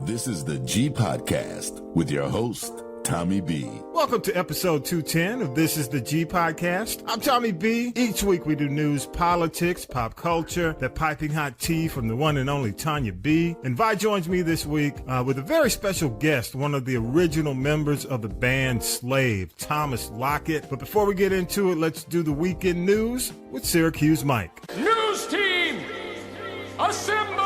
This is the G Podcast with your host, Tommy B. Welcome to episode 210 of This is the G Podcast. I'm Tommy B. Each week we do news, politics, pop culture, the piping hot tea from the one and only Tonya B. And Vi joins me this week with a very special guest, one of the original members of the band Slave, Thomas Lockett. But before we get into it, let's do the weekend news with Syracuse Mike. News team, assemble!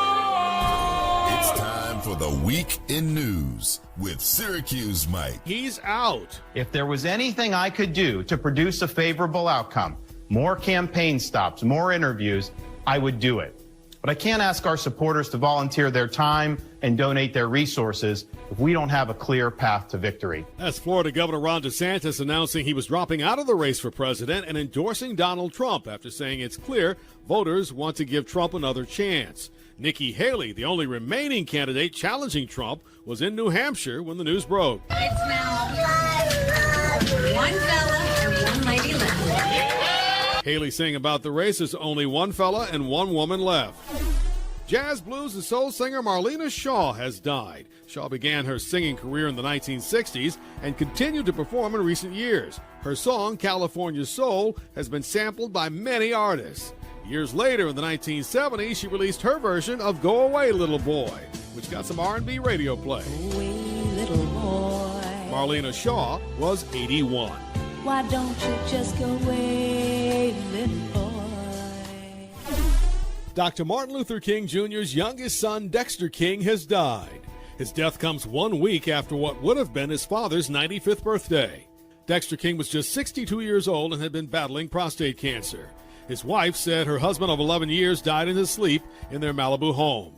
It's time for the Week in News with Syracuse Mike. He's out. If there was anything I could do to produce a favorable outcome, more campaign stops, more interviews, I would do it. But I can't ask our supporters to volunteer their time and donate their resources if we don't have a clear path to victory. That's Florida Governor Ron DeSantis announcing he was dropping out of the race for president and endorsing Donald Trump after saying it's clear voters want to give Trump another chance. Nikki Haley, the only remaining candidate challenging Trump, was in New Hampshire when the news broke. It's now one fella and one lady left. Haley saying about the race, there's only one fella and one woman left. Jazz, blues, and soul singer Marlena Shaw has died. Shaw began her singing career in the 1960s and continued to perform in recent years. Her song, California Soul, has been sampled by many artists. Years later, in the 1970s, she released her version of Go Away, Little Boy, which got some R&B radio play. Go away, little boy. Marlena Shaw was 81. Why don't you just go away, little boy? Dr. Martin Luther King Jr.'s youngest son, Dexter King, has died. His death comes 1 week after what would have been his father's 95th birthday. Dexter King was just 62 years old and had been battling prostate cancer. His wife said her husband of 11 years died in his sleep in their Malibu home.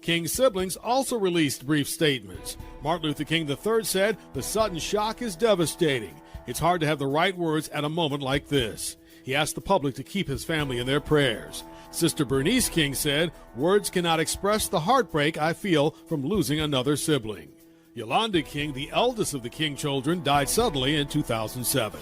King's siblings also released brief statements. Martin Luther King III said, "The sudden shock is devastating. It's hard to have the right words at a moment like this." He asked the public to keep his family in their prayers. Sister Bernice King said, "Words cannot express the heartbreak I feel from losing another sibling." Yolanda King, the eldest of the King children, died suddenly in 2007.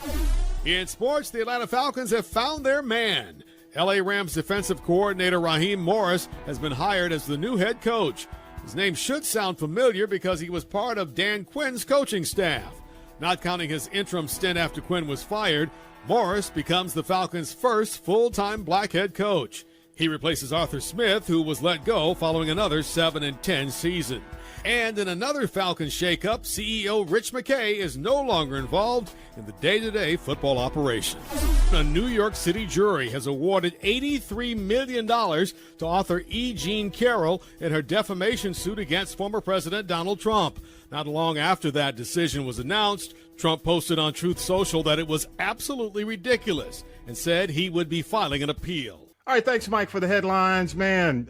In sports, the Atlanta Falcons have found their man. LA Rams defensive coordinator Raheem Morris has been hired as the new head coach. His name should sound familiar because he was part of Dan Quinn's coaching staff. Not counting his interim stint after Quinn was fired, Morris becomes the Falcons' first full-time black head coach. He replaces Arthur Smith, who was let go following another 7-10 season. And in another Falcons shakeup, CEO Rich McKay is no longer involved in the day-to-day football operations. A New York City jury has awarded $83 million to author E. Jean Carroll in her defamation suit against former President Donald Trump. Not long after that decision was announced, Trump posted on Truth Social that it was absolutely ridiculous and said he would be filing an appeal. All right, thanks, Mike, for the headlines, man.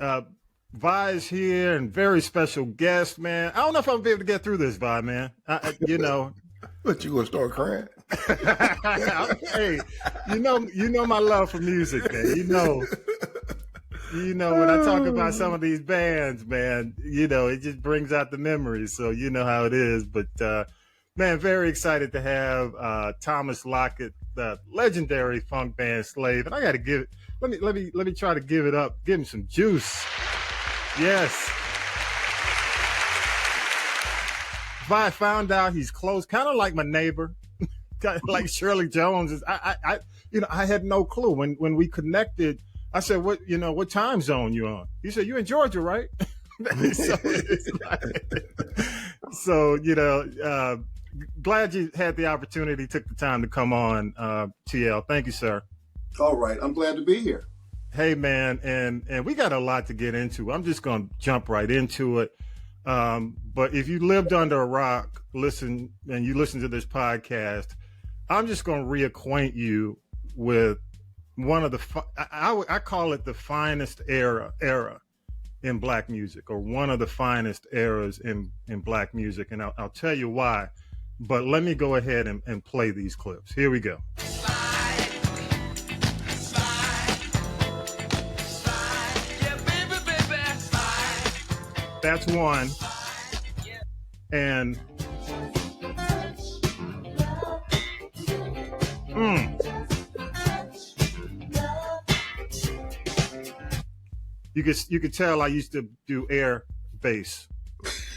Vi's here and very special guest, man. I don't know if I'm gonna be able to get through this, Vi, man. You know. But you gonna start crying? Hey, you know my love for music, man. You know when I talk about some of these bands, man, you know, it just brings out the memories. So you know how it is. But man, very excited to have Thomas Lockett, the legendary funk band Slave. And I gotta give it, let me try to give it up, give him some juice. Yes. I found out he's close, kind of like my neighbor, like Shirley Jones is. I had no clue when we connected. I said, what time zone you on? He said, you in Georgia, right? So glad you had the opportunity, took the time to come on, TL. Thank you, sir. All right. I'm glad to be here. Hey, man, and we got a lot to get into. I'm just going to jump right into it. But if you lived under a rock, you listen to this podcast, I'm just going to reacquaint you with one of the, I call it the finest era in black music, or one of the finest eras in black music. And I'll tell you why. But let me go ahead and play these clips. Here we go. That's one. And you could tell I used to do air bass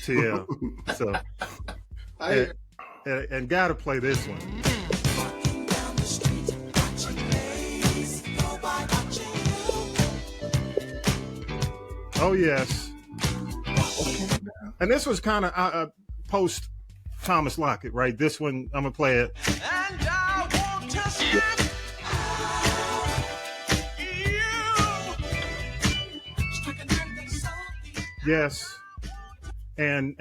Yeah. So, and got to play this one. Oh, yes. And this was kind of post Thomas Lockett, right? This one, I'm going to play it. And I want to see you. Yes. And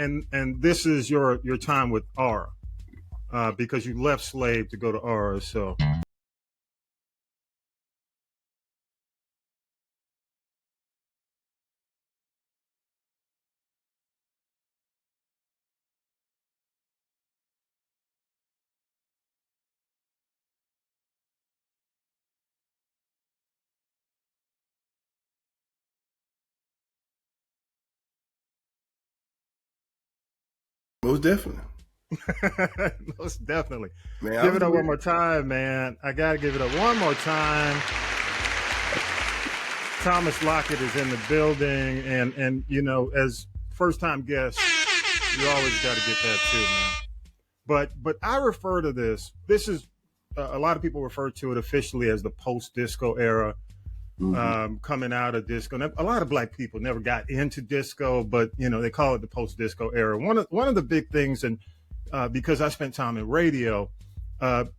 this is your time with Aurra, because you left Slave to go to Aurra, so. Most definitely. Most definitely. Man, give it up one more time, man. I got to give it up one more time. Thomas Lockett is in the building, and you know, as first-time guest, you always got to get that too, man. But I refer to this. This is a lot of people refer to it officially as the post-disco era. Coming out of disco. And a lot of black people never got into disco, but you know, they call it the post-disco era. One of the big things, and because I spent time in radio,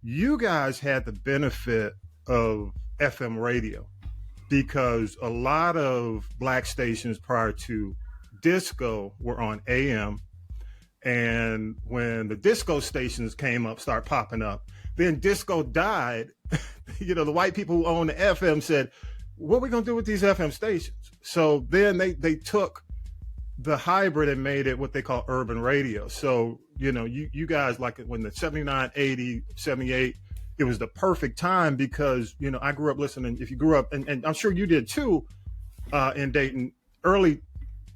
you guys had the benefit of FM radio, because a lot of black stations prior to disco were on AM, and when the disco stations start popping up, then disco died. You know, the white people who owned the FM said, what are we going to do with these FM stations? So then they took the hybrid and made it what they call urban radio. So, you know, you guys, like when the 79, 80, 78, it was the perfect time because, you know, I grew up listening. If you grew up, and I'm sure you did too, in Dayton, early,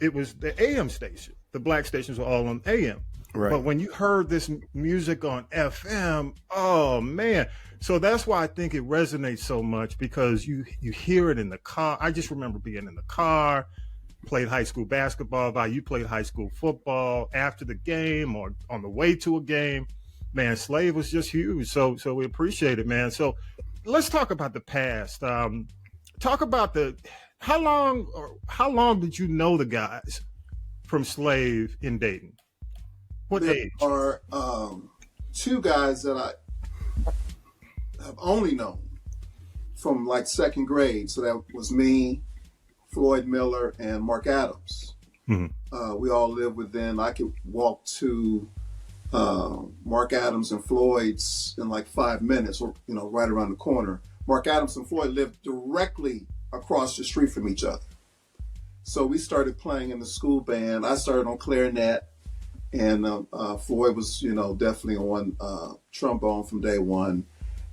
it was the AM station. The black stations were all on AM. Right. But when you heard this music on FM, oh man. So that's why I think it resonates so much, because you hear it in the car. I just remember being in the car, played high school basketball, while you played high school football after the game or on the way to a game. Man, Slave was just huge. So we appreciate it, man. So let's talk about the past. Talk about how long did you know the guys from Slave in Dayton? What age? There are two guys that I have only known from like second grade. So that was me, Floyd Miller, and Mark Adams. Mm-hmm. We all lived within, I could walk to Mark Adams and Floyd's in like 5 minutes, or, you know, right around the corner. Mark Adams and Floyd lived directly across the street from each other. So we started playing in the school band. I started on clarinet, and Floyd was, you know, definitely on trombone from day one.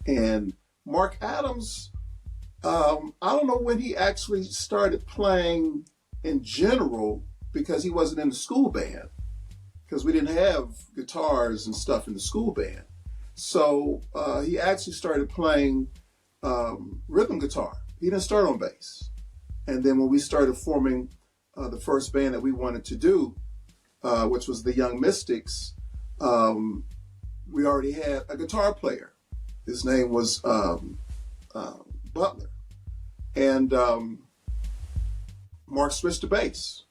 And Mark Adams, I don't know when he actually started playing in general, because he wasn't in the school band, because we didn't have guitars and stuff in the school band. So he actually started playing rhythm guitar. He didn't start on bass. And then when we started forming the first band that we wanted to do, which was the Young Mystics, we already had a guitar player. His name was Butler. And Mark switched to bass.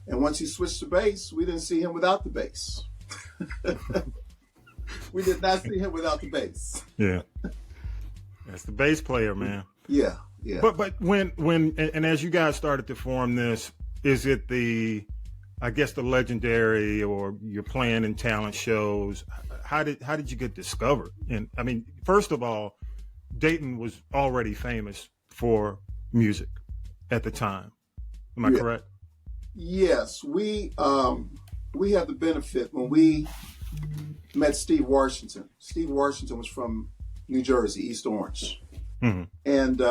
And once he switched to bass, we didn't see him without the bass. We did not see him without the bass. Yeah. That's the bass player, man. Yeah, yeah. But when and as you guys started to form this, is it the legendary, or you're playing in talent shows? How did you get discovered? And I mean, first of all, Dayton was already famous for music at the time. Am I correct? Yes, we have the benefit when we met Steve Washington. Steve Washington was from New Jersey, East Orange. Mm-hmm. And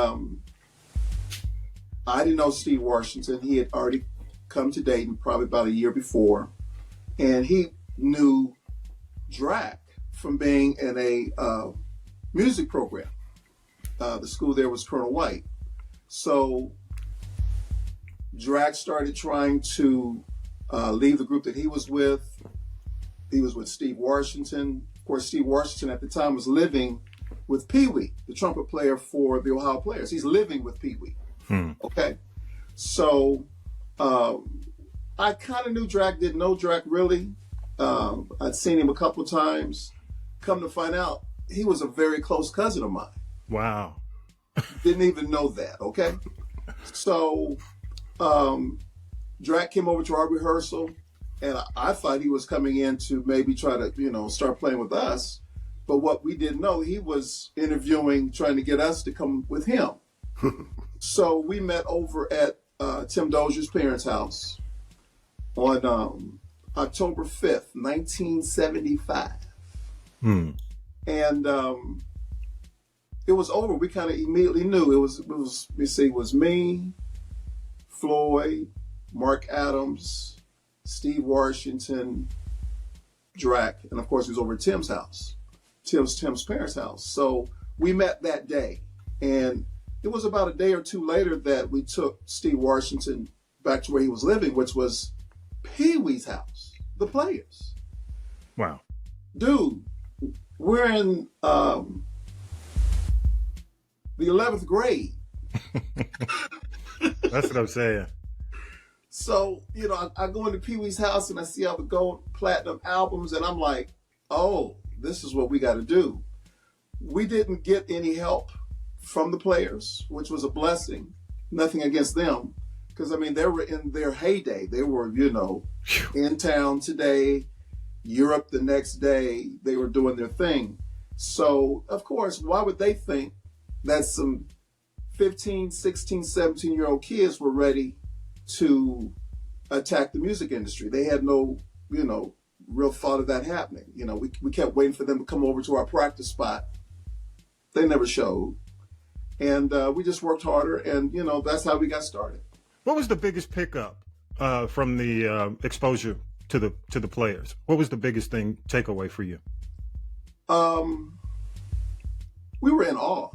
I didn't know Steve Washington. He had already come to Dayton probably about a year before. And he knew Drac from being in a music program. The school there was Colonel White. So Drac started trying to leave the group that he was with. He was with Steve Washington. Of course, Steve Washington at the time was living with Pee Wee, the trumpet player for the Ohio Players. He's living with Pee Wee. Okay. So I kind of knew Drac, didn't know Drac really. I'd seen him a couple of times. Come to find out, he was a very close cousin of mine. Wow. Didn't even know that, okay? So Drac came over to our rehearsal, and I thought he was coming in to maybe try to, start playing with us. But what we didn't know, he was interviewing, trying to get us to come with him. So we met over at Tim Dozier's parents' house on October 5th, 1975. And it was over. We kind of immediately knew it was me, Floyd, Mark Adams, Steve Washington, Drac, and of course he was over at Tim's house, Tim's parents' house. So we met that day, and it was about a day or two later that we took Steve Washington back to where he was living, which was Pee Wee's house, the Players. Wow. Dude, we're in the 11th grade. That's what I'm saying. So, I go into Pee Wee's house and I see all the gold platinum albums, and I'm like, oh, this is what we got to do. We didn't get any help from the Players, which was a blessing. Nothing against them, because they were in their heyday. They were, in town today, Europe the next day. They were doing their thing. So, of course, why would they think that some 15, 16, 17-year-old kids were ready to attack the music industry? They had no, real thought of that happening. We kept waiting for them to come over to our practice spot. They never showed. And we just worked harder, and, that's how we got started. What was the biggest pickup from the exposure to the Players? What was the biggest takeaway for you? We were in awe.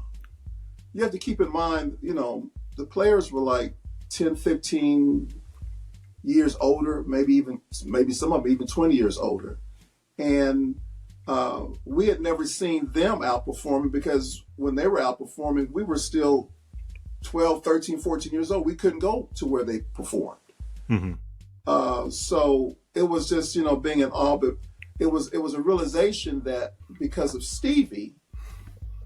You have to keep in mind, the Players were like 10, 15 years older, maybe some of them even 20 years older. And we had never seen them outperforming, because when they were outperforming, we were still 12, 13, 14 years old. We couldn't go to where they performed. So it was just, being in awe, but it was a realization that because of Stevie,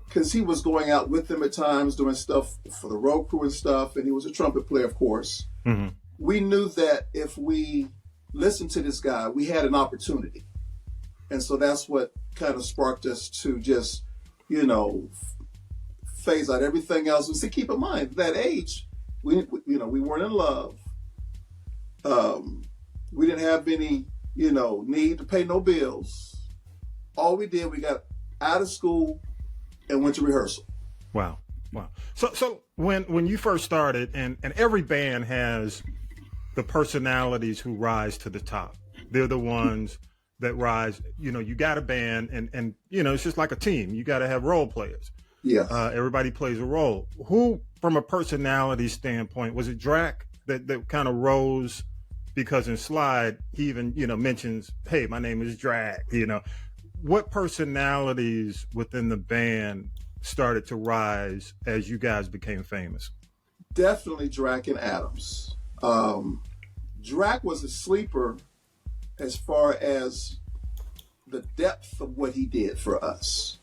because he was going out with them at times, doing stuff for the road crew and stuff, and he was a trumpet player, of course. We knew that if we listened to this guy, we had an opportunity. And so that's what kind of sparked us to just, phase out everything else. And see, keep in mind, at that age, we weren't in love. We didn't have any, need to pay no bills. All we did, we got out of school and went to rehearsal. Wow. So when you first started, and every band has the personalities who rise to the top. They're the ones that rise. You got a band, and it's just like a team. You got to have role players. Yeah. Everybody plays a role. Who, from a personality standpoint, was it Drac that kind of rose? Because in Slide, he even, mentions, hey, my name is Drac, What personalities within the band started to rise as you guys became famous? Definitely Drac and Adams. Drac was a sleeper as far as the depth of what he did for us.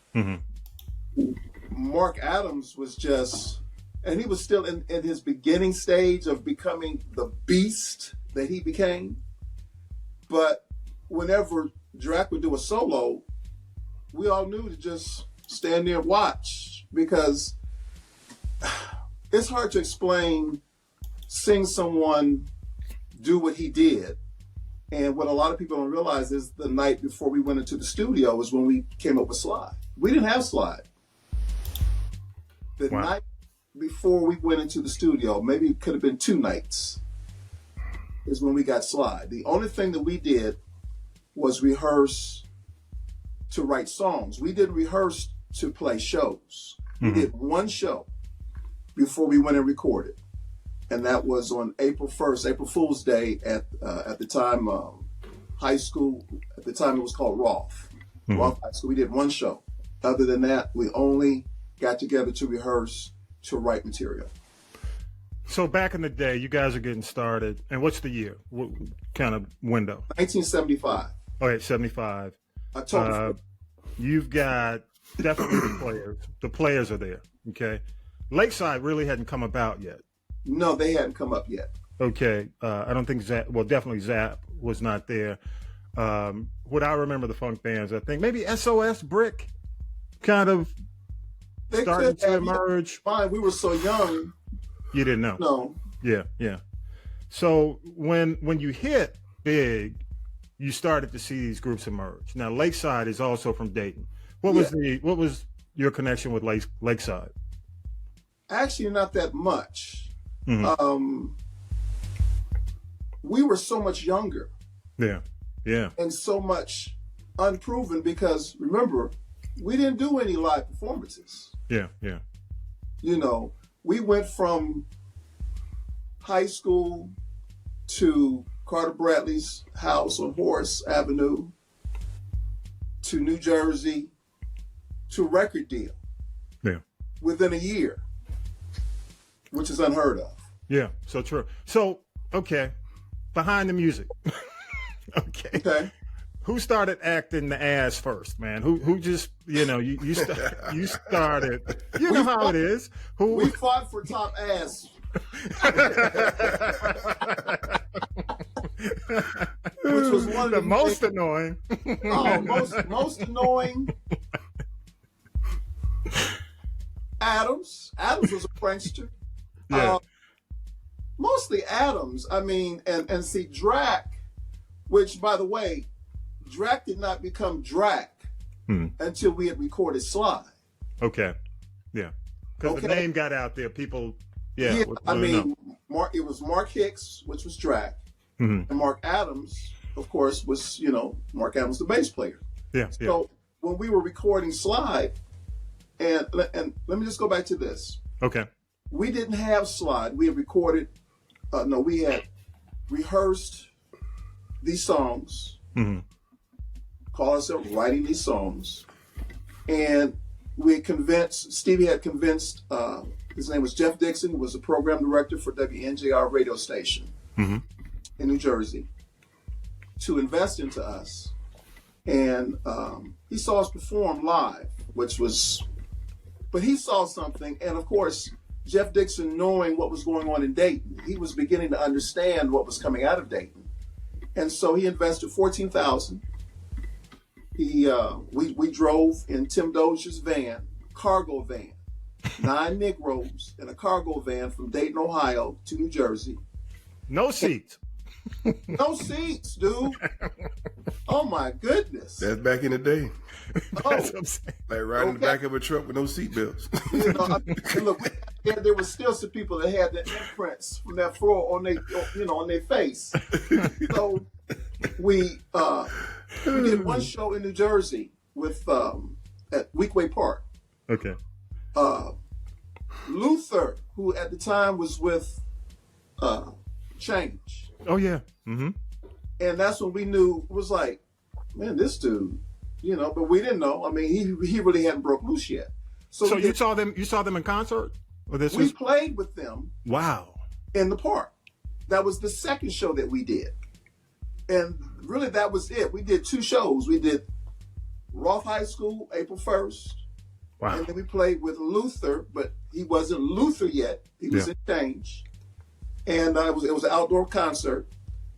Mark Adams was just, and he was still in his beginning stage of becoming the beast that he became. But whenever Drac would do a solo, we all knew to just stand there and watch, because it's hard to explain seeing someone do what he did. And what a lot of people don't realize is the night before we went into the studio was when we came up with Slide. We didn't have Slide. The night before we went into the studio, maybe it could have been 2 nights, is when we got Slide. The only thing that we did was rehearse to write songs. We didn't rehearse to play shows. We did one show before we went and recorded. and that was on April 1st, April Fool's Day at the time, high school. At the time, it was called Roth. Roth High School. We did one show. Other than that, we only got together to rehearse, to write material. So back in the day, you guys are getting started. And what's the year? What kind of window? 1975. Okay, 75. October. You've got definitely the players. The players are there, okay? Lakeside really hadn't come about yet. No, they hadn't come up yet. Okay. I don't think Zap, well, definitely Zap was not there. What I remember the funk bands, I think maybe SOS Brick kind of They starting could to have, emerge. Fine, we were so young. You didn't know. No. Yeah. So when you hit big, you started to see these groups emerge. Now Lakeside is also from Dayton. What was your connection with Lakeside? Actually, not that much. Mm-hmm. We were so much younger. Yeah. And so much unproven because remember, we didn't do any live performances. Yeah. You know, we went from high school to Carter Bradley's house on Horace Avenue to New Jersey to record deal. Yeah. Within a year, which is unheard of. Yeah, so true. So, okay, behind the music. Okay. Who started acting the ass first, man? Who just, you started. You know how it is. We fought for top ass. Which was one of the most annoying. most annoying. Adams was a prankster. Yeah. Mostly Adams. I mean, and see Drac, which by the way, Drac did not become Drac until we had recorded Slide. Okay. Yeah. Because the name got out there. People, I mean, it was Mark Hicks, which was Drac, and Mark Adams, of course, was, Mark Adams, the bass player. Yeah. So when we were recording Slide, and let me just go back to this. Okay. We didn't have Slide. We had recorded, we had rehearsed these songs, call ourselves writing these songs, and Stevie had convinced, his name was Jeff Dixon, who was the program director for WNJR radio station in New Jersey, to invest into us. And he saw us perform live, but he saw something, and of course, Jeff Dixon, knowing what was going on in Dayton, he was beginning to understand what was coming out of Dayton. And so he invested $14,000. We drove in Tim Dozier's van, cargo van, 9 Negroes in a cargo van from Dayton, Ohio to New Jersey. No seats. No seats, dude. Oh my goodness. That's back in the day. That's what I'm saying. Like riding in the back of a truck with no seatbelts. Look, there were still some people that had the imprints from that floor on their face. So we did one show in New Jersey with at Weekway Park. Okay. Luther, who at the time was with Change. Oh yeah. And that's when we knew, it was like, man, this dude, but we didn't know. I mean, he really hadn't broke loose yet. So you saw them in concert? Or we played with them. Wow. In the park. That was the second show that we did. And really that was it. We did 2 shows. We did Roth High School, April 1st. Wow. And then we played with Luther, but he wasn't Luther yet. He was in Change. And it was an outdoor concert.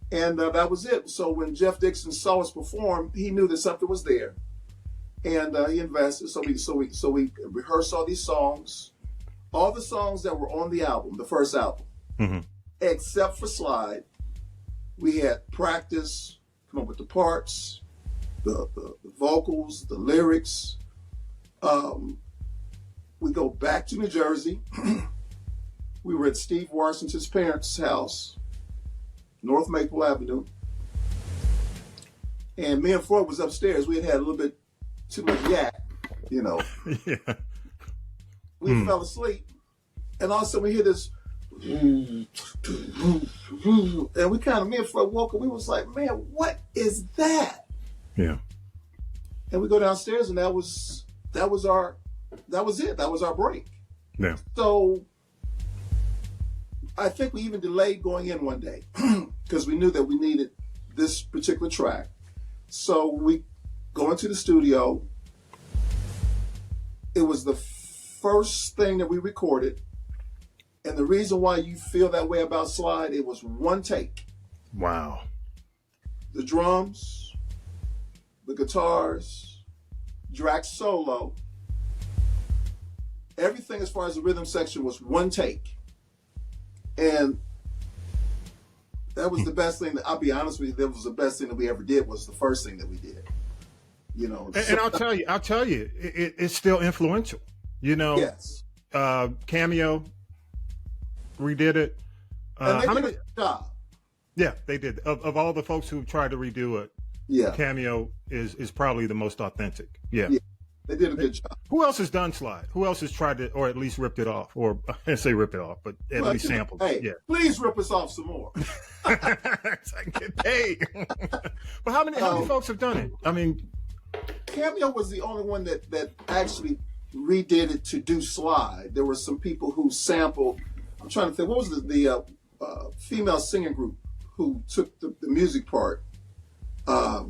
And that was it. So when Jeff Dixon saw us perform, he knew that something was there. And he invested. So we rehearsed all these songs. All the songs that were on the album, the first album, except for Slide. We had practice, come up with the parts, the vocals, the lyrics. We go back to New Jersey. We were at Steve Washington's parents' house, North Maple Avenue. And me and Floyd was upstairs. We had a little bit too much yak, Yeah. We fell asleep. And all of a sudden we hear this and we kind of, me and Fred Walker, we was like, man, what is that? Yeah. And we go downstairs, and that was it. That was our break. Yeah. So I think we even delayed going in one day because we knew that we needed this particular track. So we go into the studio. It was the first thing that we recorded. And the reason why you feel that way about Slide, it was one take. Wow. The drums, the guitars, Drax solo, everything as far as the rhythm section was one take. And that was the best thing I'll be honest with you, that was the best thing that we ever did, was the first thing that we did. You know. And I'll tell you, it's still influential. You know, yes. Cameo redid it. And they how did many? a good job. Yeah, they did. Of all the folks who tried to redo it, yeah, Cameo is probably the most authentic. Yeah. They did a good job. Who else has done Slide? Who else has tried to, or at least ripped it off? Or I didn't say rip it off, but at least sampled it. Yeah. Please rip us off some more. I can get paid. But how many folks have done it? I mean, Cameo was the only one that actually redid it to do Slide. There were some people who sampled. I'm trying to think. What was the female singing group who took the music part? I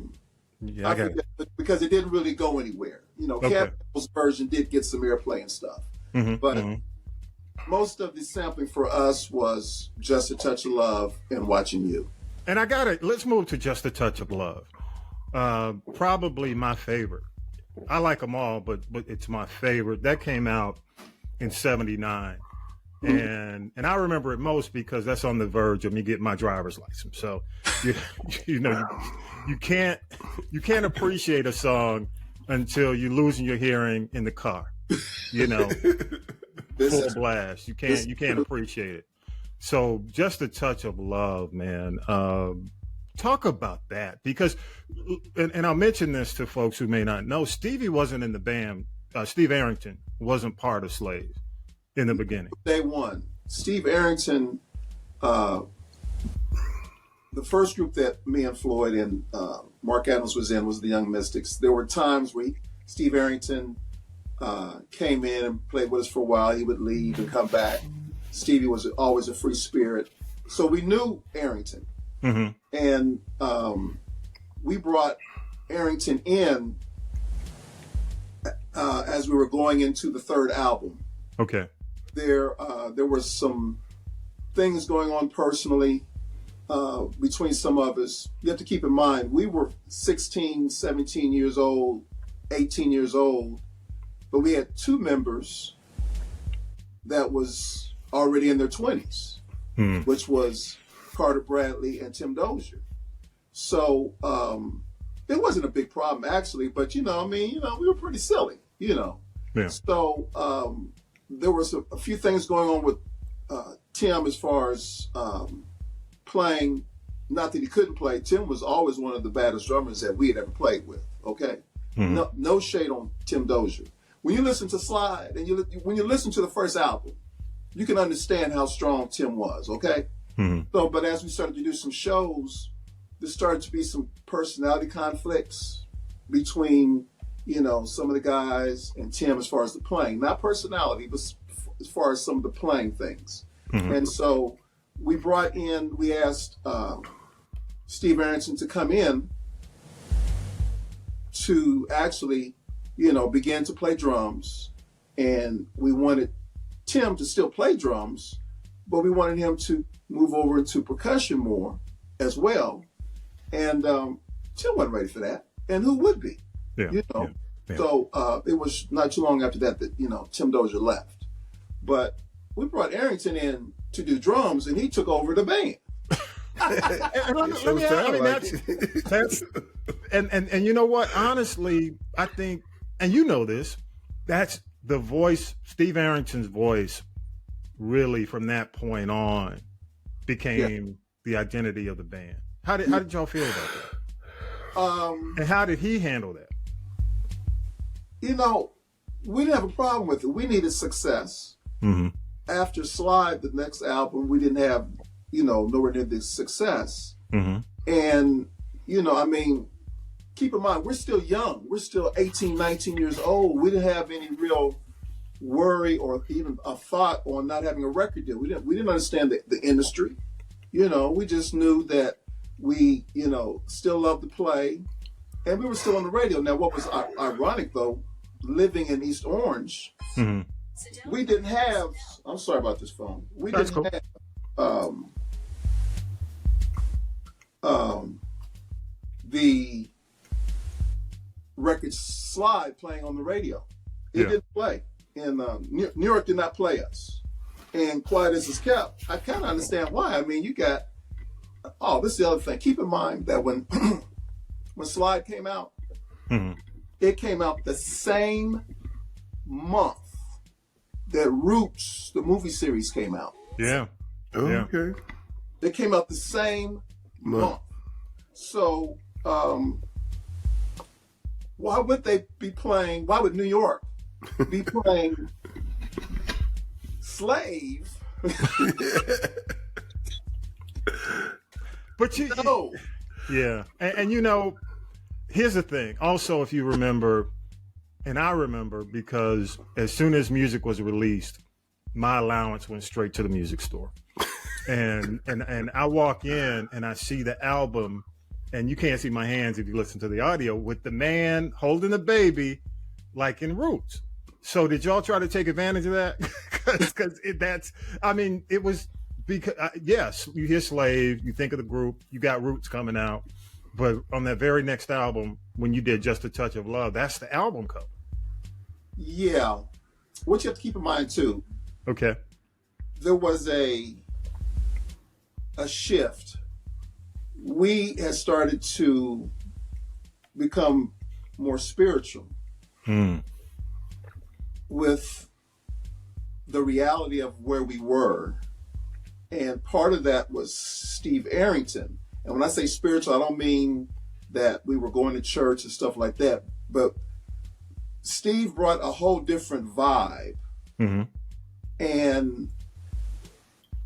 forget, because it didn't really go anywhere. You know, Cameo's version did get some airplay and stuff, but most of the sampling for us was Just a Touch of Love and Watching You. And let's move to Just a Touch of Love. Probably my favorite. I like them all, but it's my favorite. That came out in '79. And I remember it most because that's on the verge of me getting my driver's license. So, you can't appreciate a song until you're losing your hearing in the car. You know, full blast. You can't appreciate it. So, Just a Touch of Love, man. Talk about that, because, and I'll mention this to folks who may not know, Stevie wasn't in the band. Steve Arrington wasn't part of Slaves in the beginning. Day one. Steve Arrington, the first group that me and Floyd and Mark Adams was in was the Young Mystics. There were times where Steve Arrington came in and played with us for a while. He would leave and come back. Stevie was always a free spirit. So we knew Arrington. And we brought Arrington in as we were going into the third album. Okay. There were some things going on personally between some of us. You have to keep in mind, we were 16, 17 years old, 18 years old, but we had two members that was already in their 20s, which was Carter Bradley and Tim Dozier. So it wasn't a big problem, actually, but, we were pretty silly, Yeah. So there was a few things going on with Tim as far as playing. Not that he couldn't play. Tim was always one of the baddest drummers that we had ever played with, okay? No shade on Tim Dozier. When you listen to Slide and when you listen to the first album, you can understand how strong Tim was, okay? So, but as we started to do some shows, there started to be some personality conflicts between, some of the guys and Tim as far as the playing. Not personality, but as far as some of the playing things. And so we asked Steve Arrington to come in to actually, begin to play drums. And we wanted Tim to still play drums, but we wanted him to move over into percussion more as well. And Tim wasn't ready for that. And who would be? Yeah. So it was not too long after that Tim Dozier left. But we brought Arrington in to do drums, and he took over the band. And you know what? Honestly, I think, and you know this, that's the voice, Steve Arrington's voice, really from that point on became the identity of the band. How did y'all feel about that? And how did he handle that? We didn't have a problem with it. We needed success. after Slide, the next album, we didn't have, nowhere near the success. Mm-hmm. And, I mean, keep in mind, we're still young. We're still 18, 19 years old. We didn't have any real worry or even a thought on not having a record deal. We didn't understand the industry. We just knew that we, still loved to play. And we were still on the radio. Now, what was ironic, though, living in East Orange, Mm-hmm. we didn't have, I'm sorry about this phone. We That's didn't cool. have the record Slide playing on the radio. It didn't play. And New York did not play us. And Quiet as It's Kept, I kind of understand why. I mean, you got, this is the other thing. Keep in mind that when Slide came out, Mm-hmm. it came out the same month that Roots, the movie series, came out. Yeah. Oh, Yeah. okay. They came out the same month. So why would New York be playing Slave? But No. yeah. And here's the thing. Also, if you remember, and I remember, because as soon as music was released, my allowance went straight to the music store. And I walk in and I see the album, and you can't see my hands if you listen to the audio, with the man holding the baby like in Roots. So did y'all try to take advantage of that? Because it was because, yes, you hear Slave, you think of the group, you got Roots coming out. But on that very next album, when you did Just a Touch of Love, that's the album cover. Yeah. What you have to keep in mind, too, Okay. there was a shift. We had started to become more spiritual with the reality of where we were. And part of that was Steve Arrington. And when I say spiritual, I don't mean that we were going to church and stuff like that, but Steve brought a whole different vibe. Mm-hmm. And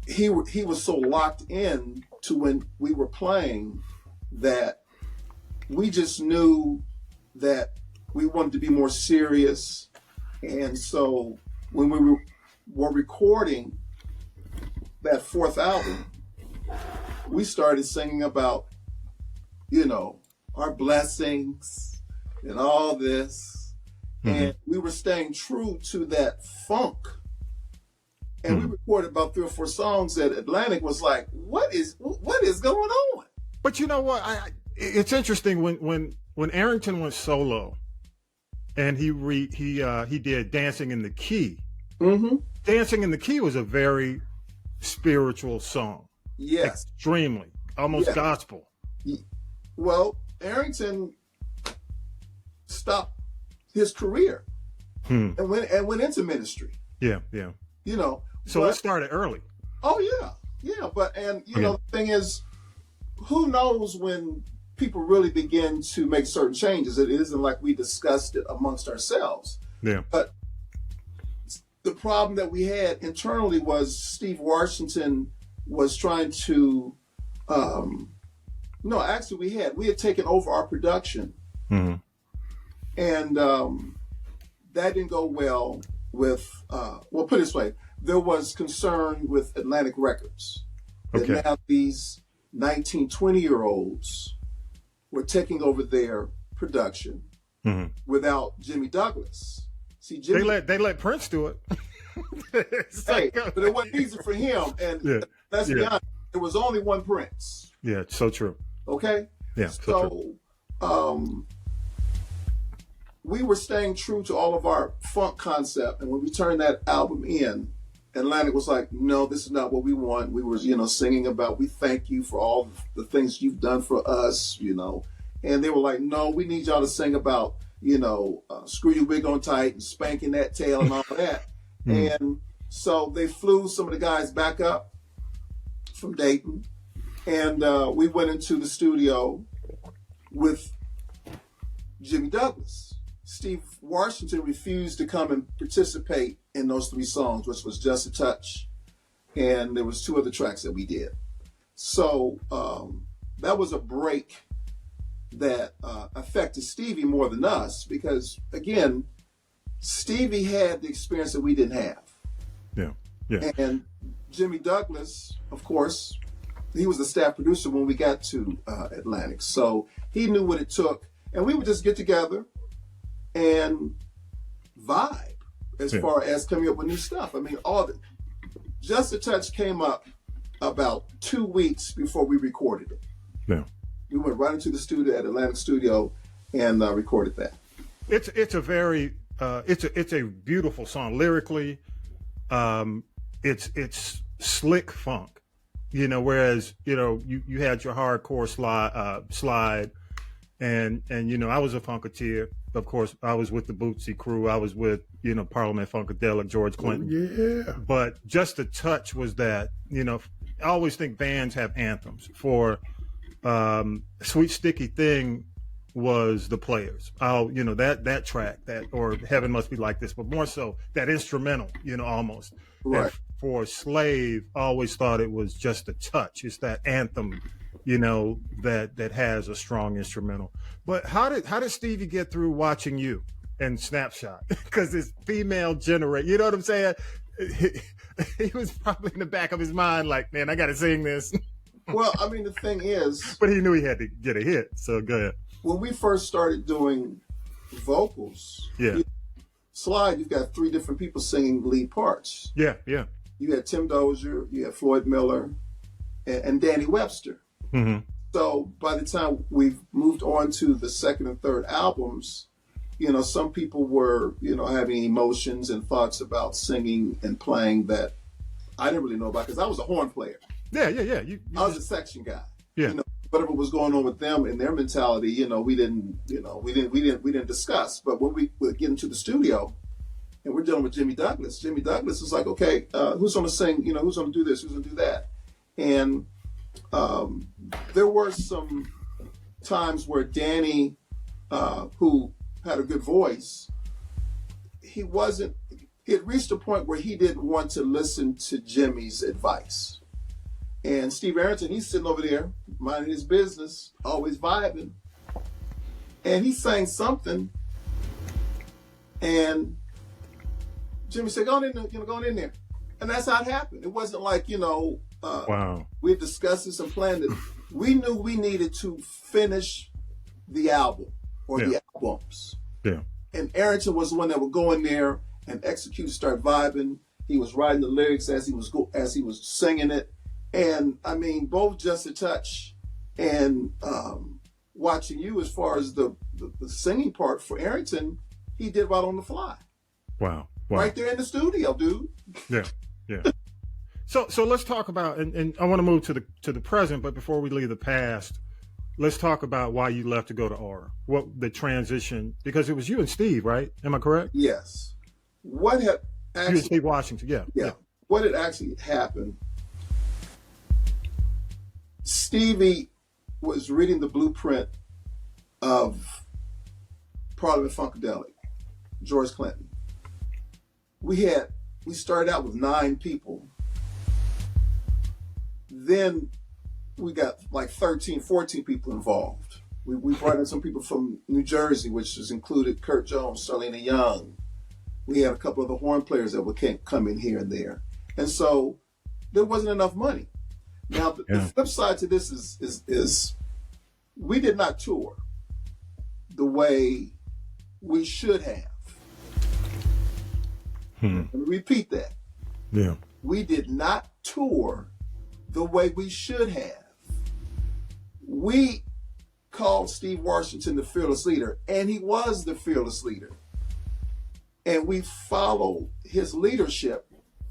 he was so locked in to when we were playing that we just knew that we wanted to be more serious. And so when we were recording that fourth album, we started singing about, our blessings and all this. Mm-hmm. And we were staying true to that funk. And we recorded about 3 or 4 songs that Atlantic was like, what is going on? But you know what? It's interesting when Arrington went solo, and he did Dancing in the Key. Mm-hmm. Dancing in the Key was a very spiritual song. Yes. Extremely. Almost gospel. Well, Arrington stopped his career and went into ministry. Yeah. So it started early. Oh yeah. But the thing is, who knows when people really begin to make certain changes? It isn't like we discussed it amongst ourselves. Yeah. But the problem that we had internally was Steve Washington was trying to. We had taken over our production, and that didn't go well with. Put it this way. There was concern with Atlantic Records that now these 19, 20-year-olds were taking over their production without Jimmy Douglas. See, Jimmy, they let Prince do it. But it wasn't easy for him. And let's be honest, there was only one Prince. Yeah, so true. Okay? Yeah, so true. We were staying true to all of our funk concept, and when we turned that album in, Atlantic was like, no, this is not what we want. We were, singing about, we thank you for all the things you've done for us, And they were like, no, we need y'all to sing about, screw your wig on tight and spanking that tail and all that. And so they flew some of the guys back up from Dayton. And we went into the studio with Jimmy Douglas. Steve Washington refused to come and participate in those 3 songs, which was Just a Touch, and there was 2 other tracks that we did. So that was a break that affected Stevie more than us because, again, Stevie had the experience that we didn't have. Yeah, yeah. And Jimmy Douglas, of course, he was the staff producer when we got to Atlantic. So he knew what it took. And we would just get together and vibe as far as coming up with new stuff. I mean, Just a Touch came up about 2 weeks before we recorded it. Yeah. We went right into the studio at Atlantic Studio and recorded that. It's a very it's a beautiful song lyrically. It's slick funk, whereas you had your hardcore slide, and I was a funketeer. Of course, I was with the Bootsy crew. I was with Parliament Funkadelic, George Clinton. Yeah. But Just a Touch was that. I always think bands have anthems. For Sweet Sticky Thing was The Players. That track, or Heaven Must Be Like This, but more so that instrumental, almost. Right. And for Slave, I always thought it was Just a Touch. It's that anthem, that has a strong instrumental. But how did Stevie get through watching you and Snapshot? Because it's female generate. You know what I'm saying? He was probably in the back of his mind like, man, I got to sing this. Well, I mean, the thing is... But he knew he had to get a hit, so go ahead. When we first started doing vocals, Slide, you've got 3 different people singing lead parts. Yeah. You had Tim Dozier, you had Floyd Miller, and Danny Webster. Mm-hmm. So by the time we've moved on to the 2nd and 3rd albums, some people were, having emotions and thoughts about singing and playing that I didn't really know about because I was a horn player. Yeah. I was a section guy. Yeah. Whatever was going on with them and their mentality, we didn't discuss. But when we would get into the studio and we're dealing with Jimmy Douglas is like, okay, who's going to sing? Who's going to do this? Who's going to do that? And there were some times where Danny, who had a good voice, he had reached a point where he didn't want to listen to Jimmy's advice. And Steve Arrington, he's sitting over there, minding his business, always vibing. And he sang something, and Jimmy said, go on in there. And that's how it happened. It wasn't like, wow. We discussed this and planned it. We knew we needed to finish the album or the albums. Yeah. And Arrington was the one that would go in there and execute, start vibing. He was writing the lyrics as he was singing it. And I mean, both Just a Touch and Watching You, as far as the singing part for Arrington, he did right on the fly. Wow. Right there in the studio, dude. Yeah. So let's talk about, and I want to move to the present, but before we leave the past, let's talk about why you left to go to Aurra. What the transition, because it was you and Steve, right? Am I correct? Yes. What had actually, you and Steve Washington, yeah. What had actually happened, Stevie was reading the blueprint of Parliament Funkadelic, George Clinton. We started out with 9 people. Then we got like 13, 14 people involved. We brought in some people from New Jersey, which has included Kurt Jones, Charlena Young. We had a couple of the horn players that would come in here and there. And so there wasn't enough money. Now, the flip side to this is we did not tour the way we should have. Let me repeat that. Yeah. We did not tour the way we should have. We called Steve Washington the fearless leader, and he was the fearless leader. And we followed his leadership,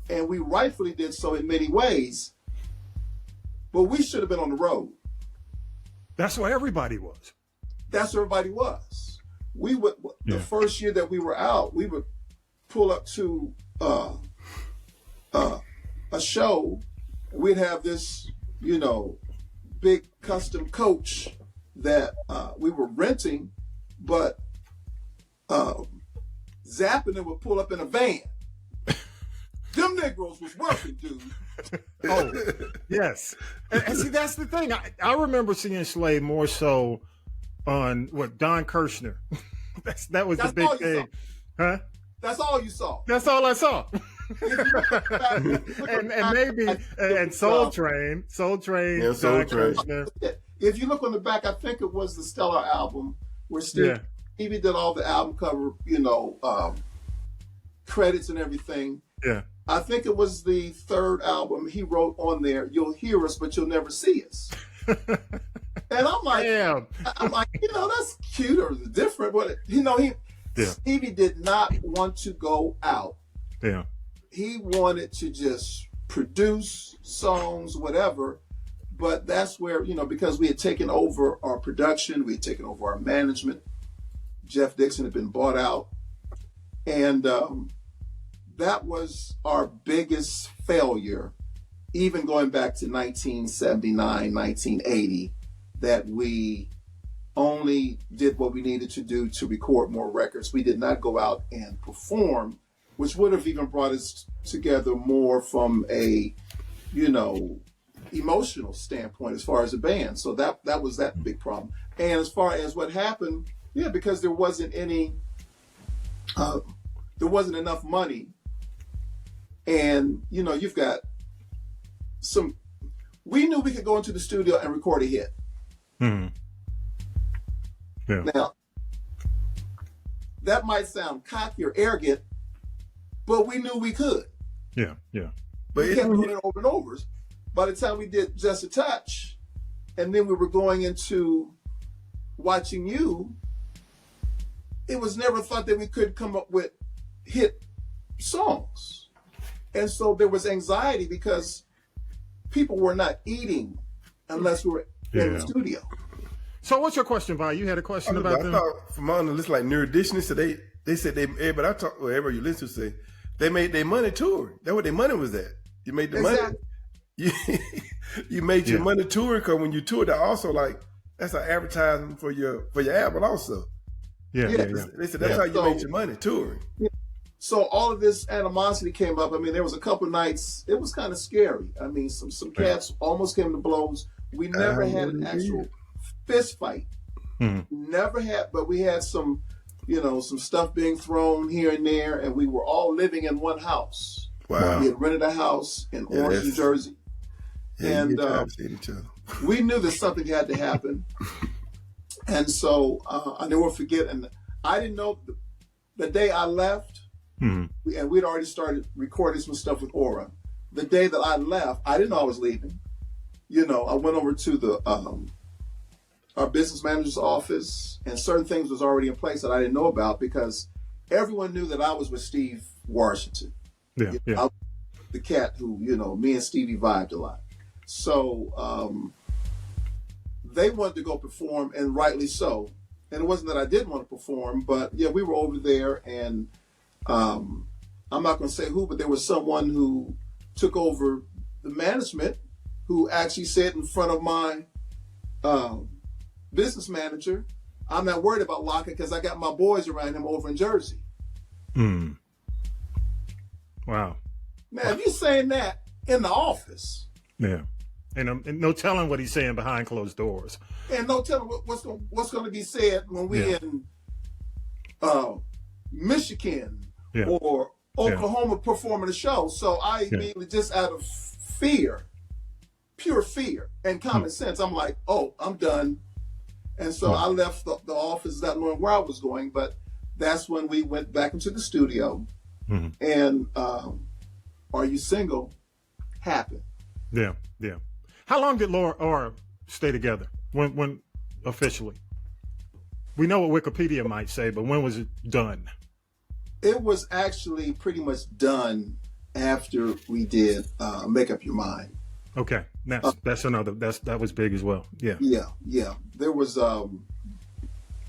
and we rightfully did so in many ways. But we should have been on the road. That's where everybody was. That's where everybody was. We would the first year that we were out, we would pull up to a show. We'd have this, big custom coach that we were renting, but Zapp and them would pull up in a van. Them Negroes was working, dude. Oh, yes. And see, that's the thing. I remember seeing Slade more so on Don Kirshner. that was the big thing. Huh? That's all you saw. That's all I saw. and maybe Soul Train. Yeah, Soul Don Train. Kirshner. If you look on the back, I think it was the Stellar album where Stevie did all the album cover, credits and everything. Yeah. I think it was the third album he wrote on there, "You'll hear us, but you'll never see us." And I'm like, that's cute or different, but Stevie did not want to go out. Yeah. He wanted to just produce songs, whatever. But that's where, because we had taken over our production, we had taken over our management. Jeff Dixon had been bought out. And that was our biggest failure, even going back to 1979, 1980, that we only did what we needed to do to record more records. We did not go out and perform, which would have even brought us together more from a, emotional standpoint as far as a band. So that was that big problem. And as far as what happened, because there wasn't enough money. And, you've got we knew we could go into the studio and record a hit. Mm-hmm. Yeah. Now, that might sound cocky or arrogant, but we knew we could. Yeah, yeah. But we kept doing it over and over. By the time we did Just a Touch, and then we were going into Watching You, it was never thought that we could come up with hit songs. And so there was anxiety because people were not eating unless we were in the studio. So what's your question, Vi? You had a question about them? I thought from on the list like New Edition, so they said everybody I talk, everybody you listen to say they made their money touring. That's what their money was at. You made the money. You made your money touring, because when you tour, that also that's an advertisement for your album also. Yeah. They said that's how you made your money touring. Yeah. So all of this animosity came up. I mean, there was a couple nights, it was kind of scary. I mean, some cats almost came to blows. We never had an actual fist fight. Mm-hmm. Never had, but we had some stuff being thrown here and there, and we were all living in one house. Wow. We had rented a house in Orange, New Jersey. Yeah, and we knew that something had to happen. And so I never forget, and I didn't know the day I left, and we'd already started recording some stuff with Aurra. The day that I left, I didn't know I was leaving. I went over to the our business manager's office, and certain things was already in place that I didn't know about because everyone knew that I was with Steve Washington. Yeah. I was the cat who, me and Stevie vibed a lot. So they wanted to go perform, and rightly so. And it wasn't that I didn't want to perform, but we were over there, and I'm not going to say who, but there was someone who took over the management who actually said in front of my business manager, "I'm not worried about Lockett because I got my boys around him over in Jersey." Wow. Now, if you're saying that in the office. Yeah. And no telling what he's saying behind closed doors. And no telling what's going to be said when we're in Michigan or Oklahoma performing a show. So I immediately, just out of fear, pure fear and common sense, I'm like, oh, I'm done. And so I left the office not knowing where I was going, but that's when we went back into the studio and Are You Single happened. Yeah. How long did Aurra stay together? When officially? We know what Wikipedia might say, but when was it done? It was actually pretty much done after we did Make Up Your Mind. Okay, that's another. That was big as well. Yeah. There was so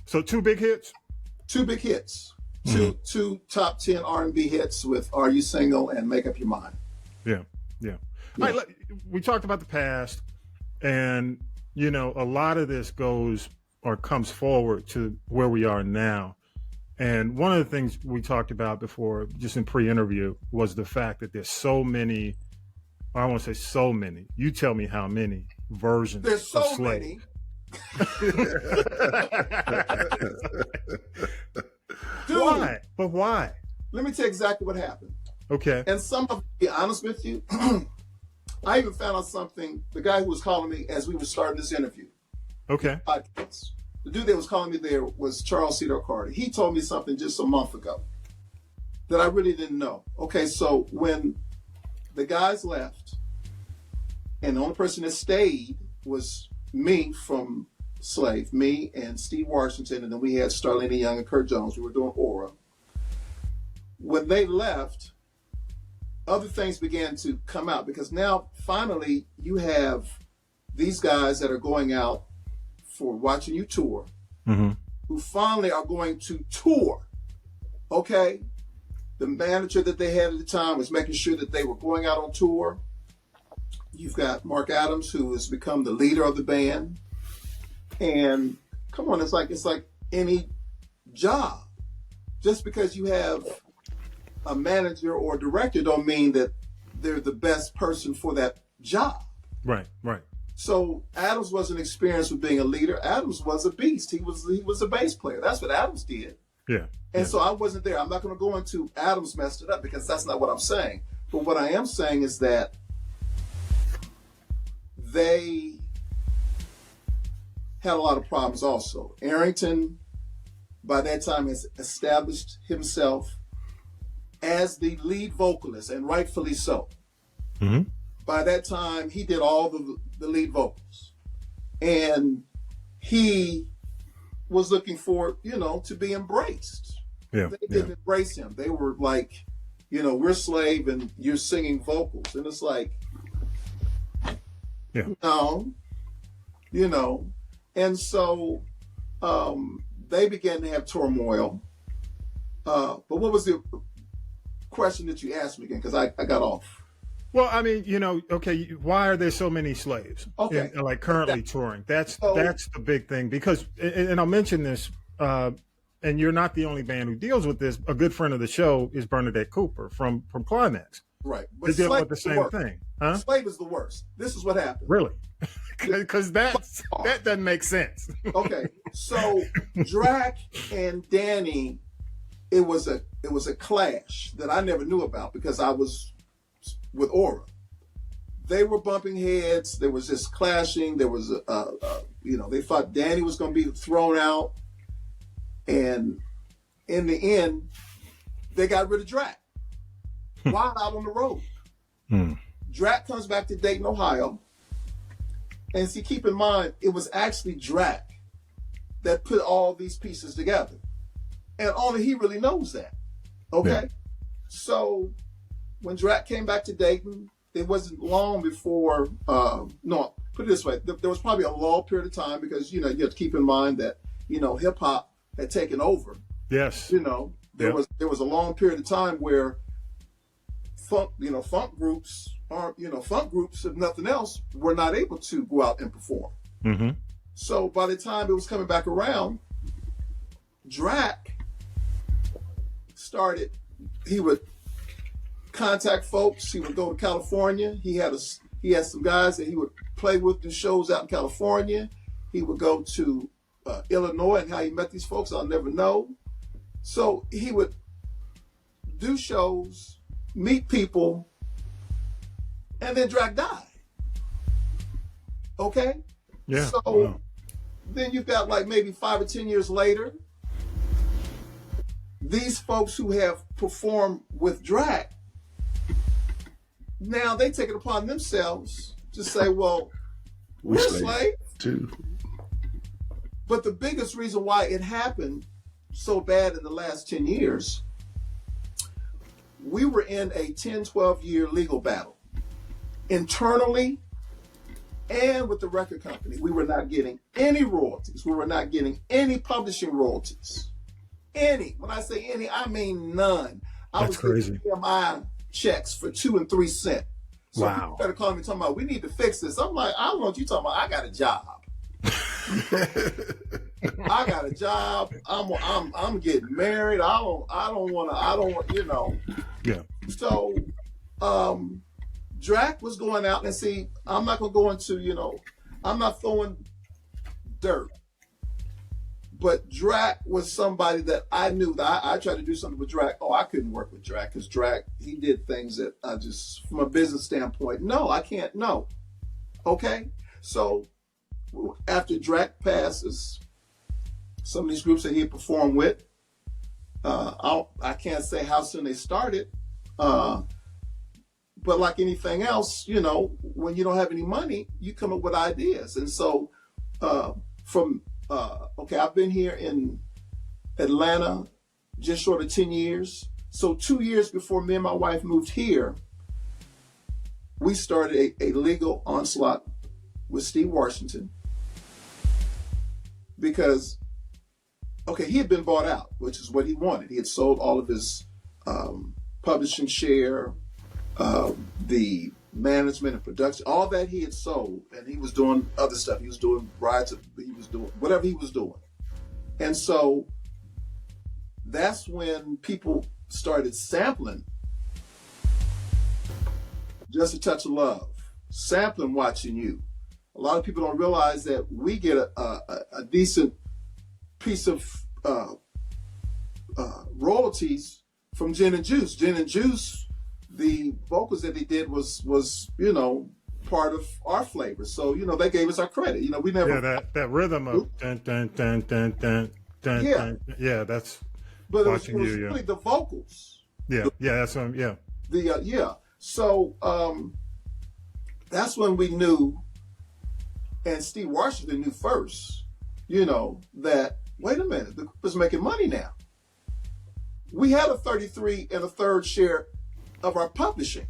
two big hits. Two big hits. Two top 10 R&B hits with Are You Single and Make Up Your Mind. Yeah. All right, we talked about the past, and a lot of this goes or comes forward to where we are now. And one of the things we talked about before, just in pre-interview, was the fact that there's so many, I won't say so many, you tell me how many versions There's so of slave. many. Dude, Why? But why? let me tell you exactly what happened. Okay. And some of, to be honest with you, I even found out something. The guy who was calling me as we were starting this interview, Okay. podcast, the dude that was calling me there was Charles Cedar Carter. He told me something just a month ago that I really didn't know. Okay, so when the guys left, and the only person that stayed was me from Slave, me and Steve Washington, and then we had Starlene Young and Kurt Jones. We were doing Aurra. When they left, other things began to come out because now finally you have these guys that are going out for watching you tour, who finally are going to tour. Okay? The manager that they had at the time was making sure that they were going out on tour. You've got Mark Adams, who has become the leader of the band. And come on, it's like any job. Just because you have a manager or a director don't mean that they're the best person for that job. Right, right. So Adams wasn't experienced with being a leader. Adams was a beast. He was a bass player. That's what Adams did. Yeah. And so I wasn't there. I'm not going to go into Adams messed it up because that's not what I'm saying. But what I am saying is that they had a lot of problems also. Arrington, by that time, has established himself as the lead vocalist, and rightfully so. By that time, he did all the lead vocals. And he was looking for, to be embraced. Yeah. They didn't embrace him. They were like, we're Slave and you're singing vocals. And it's like, no, And so they began to have turmoil. But what was the question that you asked me again? Because I got off. Well, I mean, okay, why are there so many slaves? Okay. Like currently touring? That's the big thing because, and I'll mention this, and you're not the only band who deals with this. A good friend of the show is Bernadette Cooper from Climax. Right. They deal with the same thing. Huh? Slave is the worst. This is what happened. Really? Because that doesn't make sense. Okay. So Drac and Danny, it was a clash that I never knew about because I was with Aurra. They were bumping heads. There was just clashing. There was they thought Danny was going to be thrown out, and in the end, they got rid of Drac. While out on the road, Drac comes back to Dayton, Ohio, and see, keep in mind, it was actually Drac that put all these pieces together, and only he really knows that. Okay, yeah. So when Drac came back to Dayton, it wasn't long before. No, put it this way: there was probably a long period of time because you have to keep in mind that hip hop had taken over. Yes. There was a long period of time where funk groups if nothing else were not able to go out and perform. So by the time it was coming back around, Drac started. He would contact folks. He would go to California. He had some guys that he would play with in shows out in California. He would go to Illinois, and how he met these folks, I'll never know. So he would do shows, meet people, and then Drac died. Okay? Yeah. So then you've got like maybe 5 or 10 years later, these folks who have performed with Drac, now they take it upon themselves to say, well, we're Slave too. But the biggest reason why it happened so bad in the last 10 years, we were in a 10, 12-year legal battle. Internally and with the record company, we were not getting any royalties. We were not getting any publishing royalties. Any. When I say any, I mean none. I was getting EMI checks for 2 and 3 cents. So people started calling me talking about, we need to fix this. I'm like, I don't know what you're talking about. I got a job. I got a job. I'm getting married. I don't want, you know. Yeah. So, Drac was going out, and see, I'm not gonna go into, you know, I'm not throwing dirt, but Drac was somebody that I knew that I tried to do something with Drac. Oh, I couldn't work with Drac because Drac, he did things that I just, from a business standpoint, no, I can't, no. Okay, so after Drac passes, some of these groups that he had performed with, I can't say how soon they started, but like anything else, you know, when you don't have any money, you come up with ideas. And so okay, I've been here in Atlanta just short of 10 years. So 2 years before me and my wife moved here, we started a legal onslaught with Steve Washington because, okay, he had been bought out, which is what he wanted. He had sold all of his publishing share, the management and production, all that he had sold, and he was doing other stuff. He was doing rides, he was doing whatever he was doing. And so that's when people started sampling Just a Touch of Love, sampling Watching You. A lot of people don't realize that we get a decent piece of royalties from Gin and Juice. Gin and Juice, the vocals that they did was you know, part of our flavor. So, you know, they gave us our credit. You know, we never... Yeah, that rhythm of dun, dun, dun, dun, dun, dun, yeah. dun. Yeah, that's but Watching it was You, really the vocals. Yeah, that's what yeah. Yeah. So that's when we knew, and Steve Washington knew first, you know, that, wait a minute, the group is making money now. We had a 33 1/3 share of our publishing.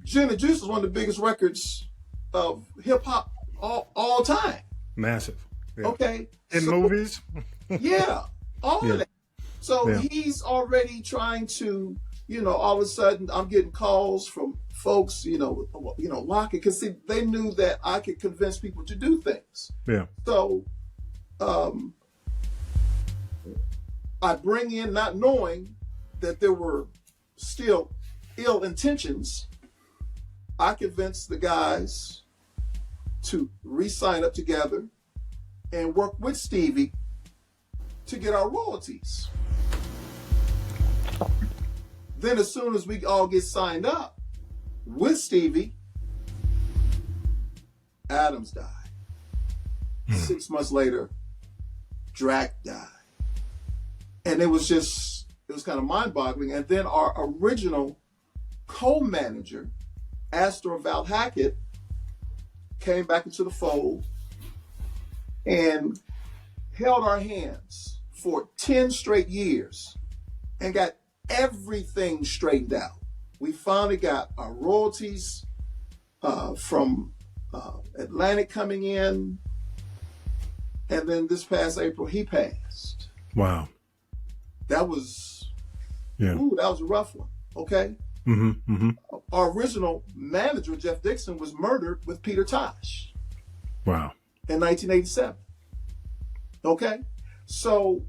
Gin and Juice is one of the biggest records of hip hop all time. Massive. Yeah. Okay. In movies? Yeah, all Yeah. of that. So Yeah. he's already trying to, you know, all of a sudden I'm getting calls from folks, you know, Lockett, because see, they knew that I could convince people to do things. Yeah. So I bring in, not knowing that there were still ill intentions, I convinced the guys to re-sign up together and work with Stevie to get our royalties. Then as soon as we all get signed up with Stevie, Adams died. 6 months later, Drac died. And it was kind of mind-boggling. And then our original co-manager, Astor Val Hackett, came back into the fold and held our hands for 10 straight years and got everything straightened out. We finally got our royalties from Atlantic coming in, and then this past April he passed. Wow. That was that was a rough one. Okay. Mm-hmm. Mm-hmm. Our original manager, Jeff Dixon, was murdered with Peter Tosh. Wow. In 1987. Okay, so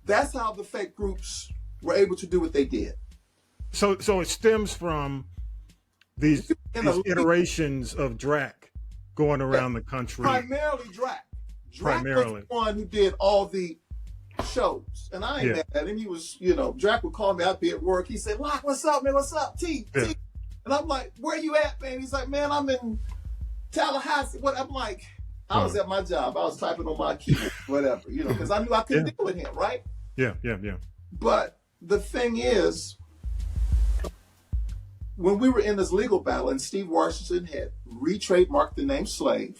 that's how the fake groups were able to do what they did. So it stems from these iterations of Drac going around the country. Primarily Drac. Drac Primarily. was the one who did all the shows. And I ain't mad at him. He was, you know, Drac would call me, I'd be at work. He said, Lock, what's up, man? What's up? T. And I'm like, where you at, man? He's like, man, I'm in Tallahassee. What? I'm like, I was at my job. I was typing on my keyboard, whatever, you know, because I knew I couldn't deal with him, right? Yeah. But the thing is, when we were in this legal battle and Steve Washington had re-trademarked the name Slave,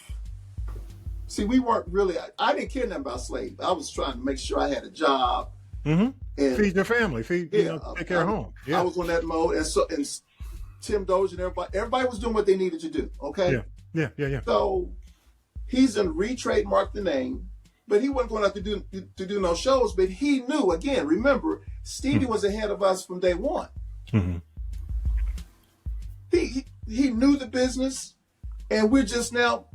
see, we weren't really, I didn't care nothing about Slave. I was trying to make sure I had a job. Mm-hmm. And feed your family, take care of home. Yeah. I was on that mode. And Tim Doge and everybody was doing what they needed to do. Okay. Yeah. So he's in re-trademark the name, but he wasn't going to have to do no shows. But he knew, again, remember, Stevie was ahead of us from day one. Mm-hmm. he knew the business, and we're just now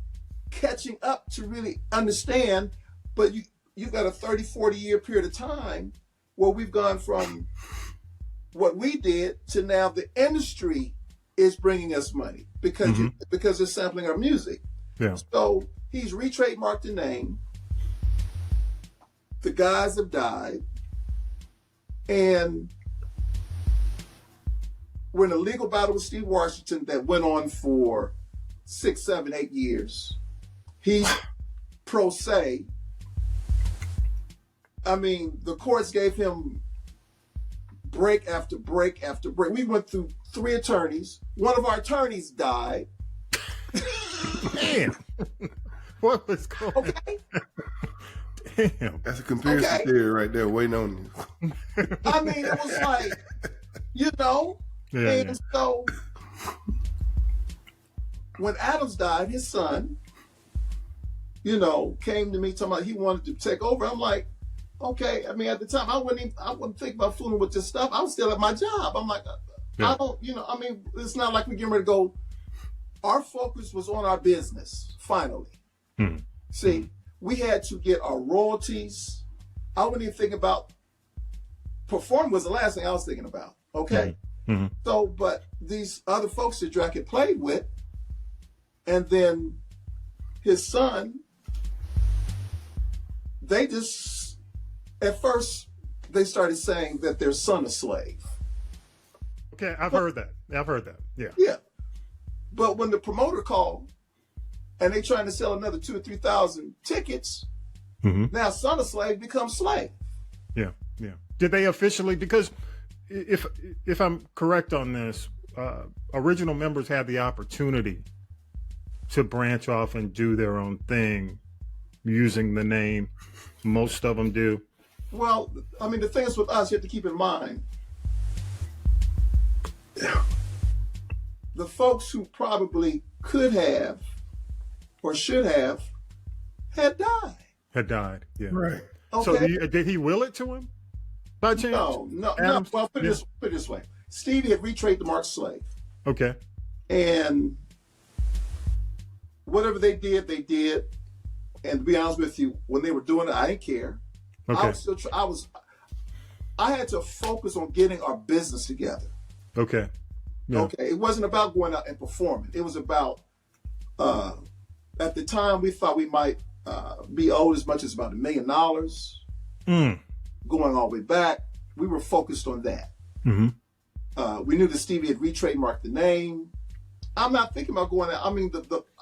catching up to really understand. But you got a 30, 40 year period of time where we've gone from what we did to now the industry is bringing us money because because they're sampling our music. Yeah. So he's retrademarked the name. The guys have died, and we're in a legal battle with Steve Washington that went on for 6, 7, 8 years. He's pro se. I mean, the courts gave him break after break after break. We went through 3 attorneys. One of our attorneys died. Damn. What was going on? Okay. Damn. That's a conspiracy theory right there, waiting on you. I mean, it was like, you know, and so when Adams died, his son, you know, came to me talking about he wanted to take over. I'm like, okay. I mean, at the time, I wouldn't think about fooling with this stuff. I was still at my job. I'm like, I don't, you know, I mean, it's not like we're getting ready to go. Our focus was on our business, finally. See, we had to get our royalties. I wasn't even thinking about performing was the last thing I was thinking about. Okay. So, but these other folks that Drac had played with, and then his son, they just, at first, they started saying that their son is slave. Okay, I've heard that. Yeah. Yeah. But when the promoter called and they trying to sell another 2,000 or 3,000 tickets, now son of slave becomes slave. Yeah. Did they officially, because if I'm correct on this, original members had the opportunity to branch off and do their own thing using the name. Most of them do. Well, I mean, the thing is with us, you have to keep in mind, the folks who probably could have or should have had died. Yeah. Right. So Okay. did he will it to him by chance? No. Adams? Well, put it this way. Stevie had retrademarked the mark slave. Okay. And whatever they did, they did. And to be honest with you, when they were doing it, I didn't care. Okay. I had to focus on getting our business together. Okay. Yeah. Okay. It wasn't about going out and performing. It was about, at the time, we thought we might be owed as much as about $1 million. Going all the way back, we were focused on that. We knew that Stevie had retrademarked the name. I'm not thinking about going out. I mean,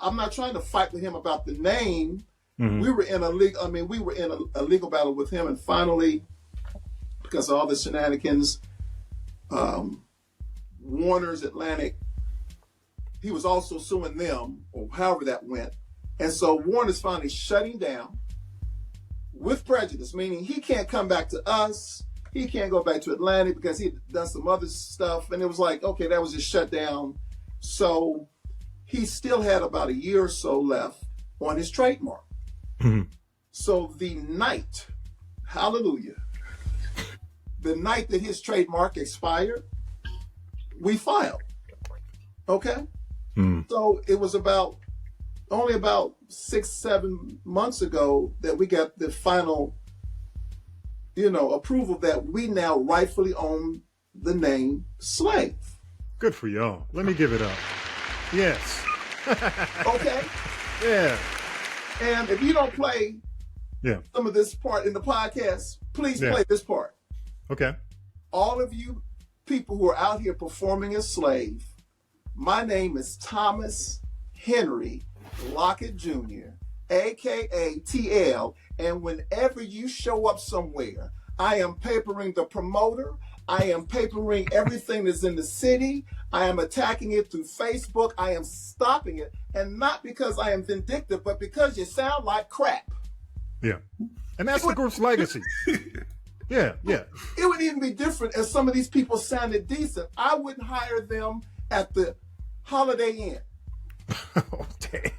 I'm not trying to fight with him about the name. We were in a legal battle with him, and finally, because of all the shenanigans, Warner's Atlantic, he was also suing them, or however that went. And so Warner's finally shutting down with prejudice, meaning he can't come back to us. He can't go back to Atlantic because he had done some other stuff. And it was like, okay, that was just shut down. So he still had about a year or so left on his trademark. So the night, hallelujah, the night that his trademark expired, we filed. Okay? So it was only about 6, 7 months ago that we got the final, approval that we now rightfully own the name Slave. Good for y'all. Let me give it up. Yes. Okay? Yeah. And if you don't play some of this part in the podcast, please play this part. Okay. All of you people who are out here performing as Slave, my name is Thomas Henry Lockett Jr., a.k.a. TL, and whenever you show up somewhere, I am papering the promoter, I am papering everything that's in the city, I am attacking it through Facebook, I am stopping it, and not because I am vindictive, but because you sound like crap. Yeah. And that's the group's legacy. Yeah. It would even be different if some of these people sounded decent. I wouldn't hire them at the Holiday Inn. Oh, damn.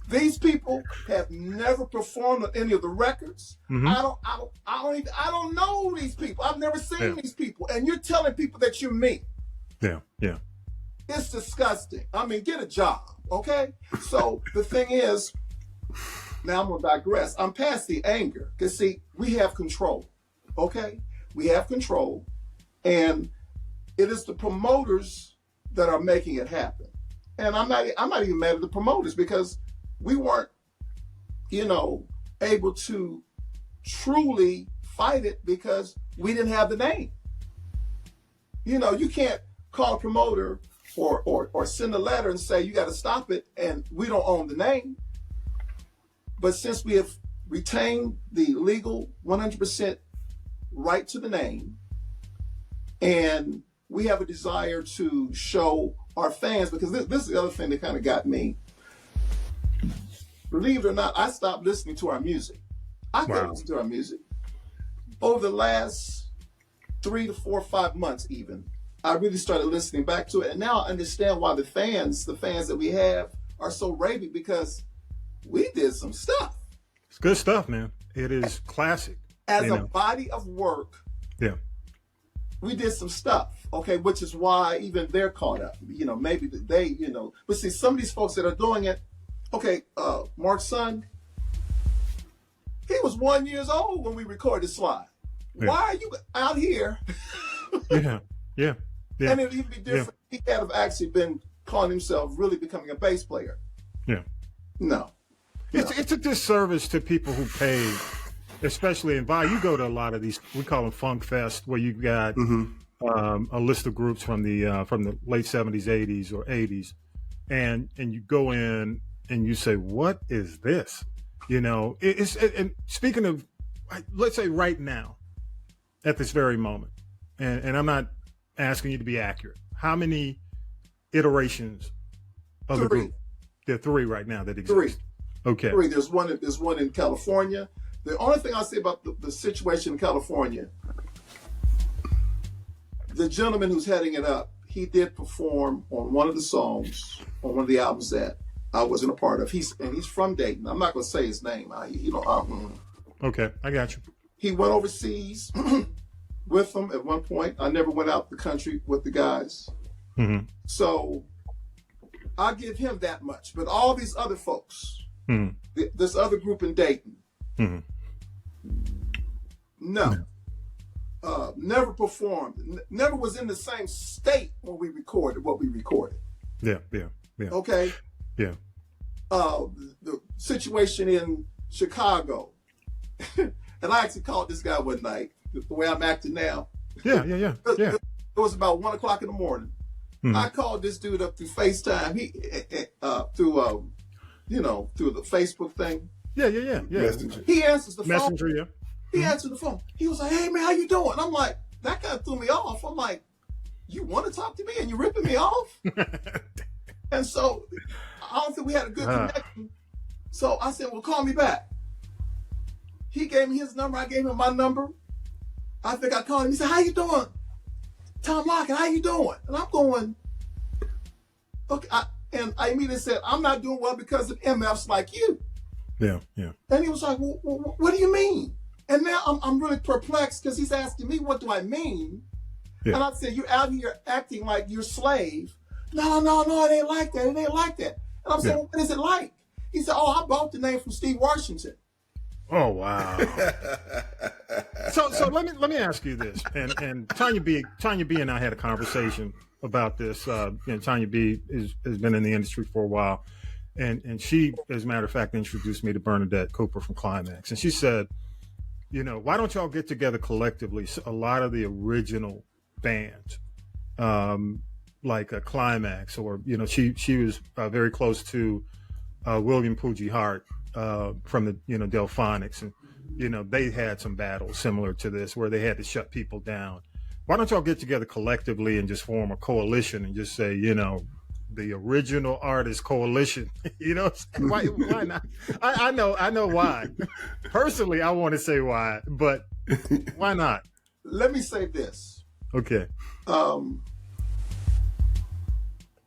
These people have never performed on any of the records. I don't know these people. I've never seen these people. And you're telling people that you're me. Yeah. It's disgusting. I mean, get a job, okay? So the thing is, now I'm going to digress. I'm past the anger. Because, see, we have control, okay? We have control. And it is the promoters that are making it happen. And I'm not even mad at the promoters because we weren't, able to truly fight it because we didn't have the name. You can't call a promoter or send a letter and say, you got to stop it, and we don't own the name. But since we have retained the legal 100% right to the name, and we have a desire to show our fans, because this is the other thing that kind of got me. Believe it or not, I stopped listening to our music. I can't listen to our music. Over the last 3 to 4 or 5 months even, I really started listening back to it. And now I understand why the fans that we have are so rabid, because we did some stuff. It's good stuff, man. It is classic. As a body of work, yeah, we did some stuff, okay, which is why even they're caught up. Maybe they, but see, some of these folks that are doing it, okay, Mark's son, he was 1 year old when we recorded Slide. Yeah. Why are you out here? Yeah. And it would even be different. Yeah. He had have actually been calling himself really becoming a bass player. Yeah. No. It's a disservice to people who pay, especially in Vi. You go to a lot of these, we call them Funk Fest, where you got a list of groups from the late 70s, 80s, or 80s, and you go in and you say, what is this? And speaking of, let's say right now, at this very moment, and I'm not asking you to be accurate, how many iterations of the group? There are 3 right now that exist. 3. Okay. 3. There's one in California. The only thing I'll say about the situation in California, the gentleman who's heading it up, he did perform on one of the songs on one of the albums that I wasn't a part of. He's from Dayton. I'm not going to say his name. Okay, I got you. He went overseas with them at one point. I never went out the country with the guys. Mm-hmm. So I give him that much. But all these other folks, this other group in Dayton, no. Never performed. Never was in the same state when we recorded what we recorded. Yeah. Okay? Yeah. The situation in Chicago, and I actually called this guy one night, the way I'm acting now. Yeah. It was about 1 o'clock in the morning. I called this dude up through FaceTime. Through the Facebook thing. Yeah. Messenger. He answers the phone. Messenger, yeah. He answered the phone. He was like, "Hey man, how you doing?" I'm like, that kind of threw me off. I'm like, you want to talk to me and you ripping me off? And so I don't think we had a good connection. So I said, well, call me back. He gave me his number. I gave him my number. I think I called him. He said, how you doing? Tom Lockett, how you doing? And I'm going, okay. And I immediately said, I'm not doing well because of MFs like you. Yeah. And he was like, well, what do you mean? And now I'm really perplexed because he's asking me, what do I mean? Yeah. And I said, you're out here acting like you're a slave. No, it ain't like that. It ain't like that. And I'm saying, well, what is it like? He said, I bought the name from Steve Arrington. Oh, wow. So let me ask you this. And Tonya B and I had a conversation about this. Tonya B has been in the industry for a while. And she, as a matter of fact, introduced me to Bernadette Cooper from Climax. And she said, why don't y'all get together collectively? A lot of the original bands, like a Climax, or, she was very close to William Poogie Hart from the, Delphonics. And, they had some battles similar to this where they had to shut people down. Why don't y'all get together collectively and just form a coalition and just say, the original artist coalition? Why not? I know why. Personally, I want to say why, but why not? Let me say this. Okay.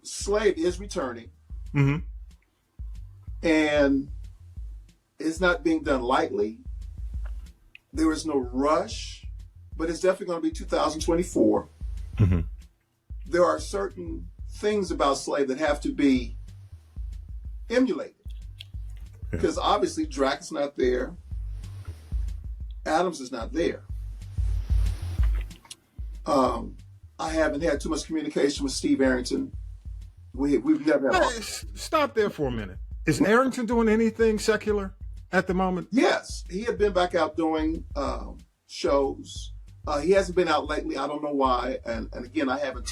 Slade is returning. Mm-hmm. And it's not being done lightly. There is no rush, but it's definitely going to be 2024. Mm-hmm. There are certain things about Slave that have to be emulated. Because obviously Drake's not there. Adams is not there. I haven't had too much communication with Steve Arrington. We've never had. Hey, stop there for a minute. Is Arrington doing anything secular at the moment? Yes, he had been back out doing shows. He hasn't been out lately. I don't know why. And again, I haven't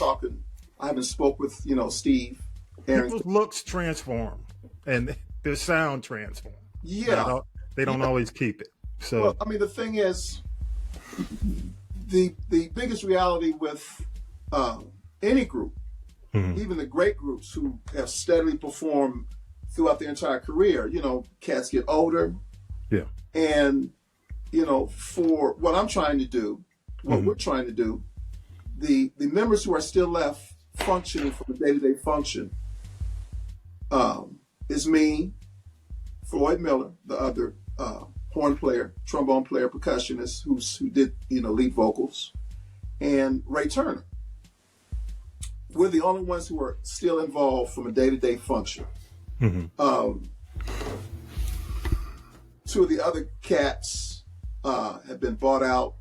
spoke with Steve Arrington. People's looks transform and their sound transform. Yeah, they don't always keep it. So well, I mean, the thing is, the biggest reality with any group, even the great groups who have steadily performed throughout their entire career, cats get older. Yeah. And, for what I'm trying to do, what we're trying to do, the members who are still left functioning from the day-to-day function is me, Floyd Miller, the other horn player, trombone player, percussionist who did, lead vocals, and Ray Turner. We're the only ones who are still involved from a day-to-day function. Two of the other cats have been bought out.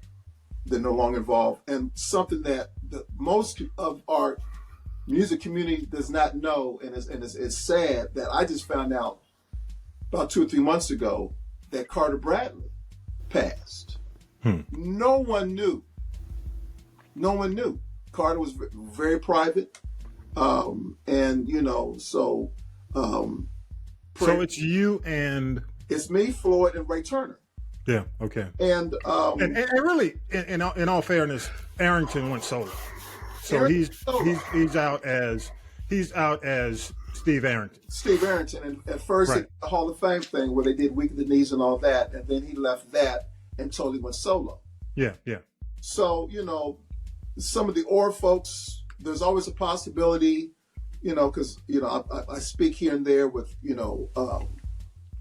They're no longer involved. And something that most of our music community does not know, and it's sad that I just found out about 2 or 3 months ago that Carter Bradley passed. No one knew. No one knew. Carter was very private. So it's you and... It's me, Floyd, and Ray Turner. Yeah, okay. And really, in all fairness, Arrington went solo. So he's out as Steve Arrington. Steve Arrington. And at first, right. The Hall of Fame thing where they did Week of the Knees and all that, and then he left that and totally went solo. Yeah. So, some of the Aurra folks, there's always a possibility, because, I speak here and there with,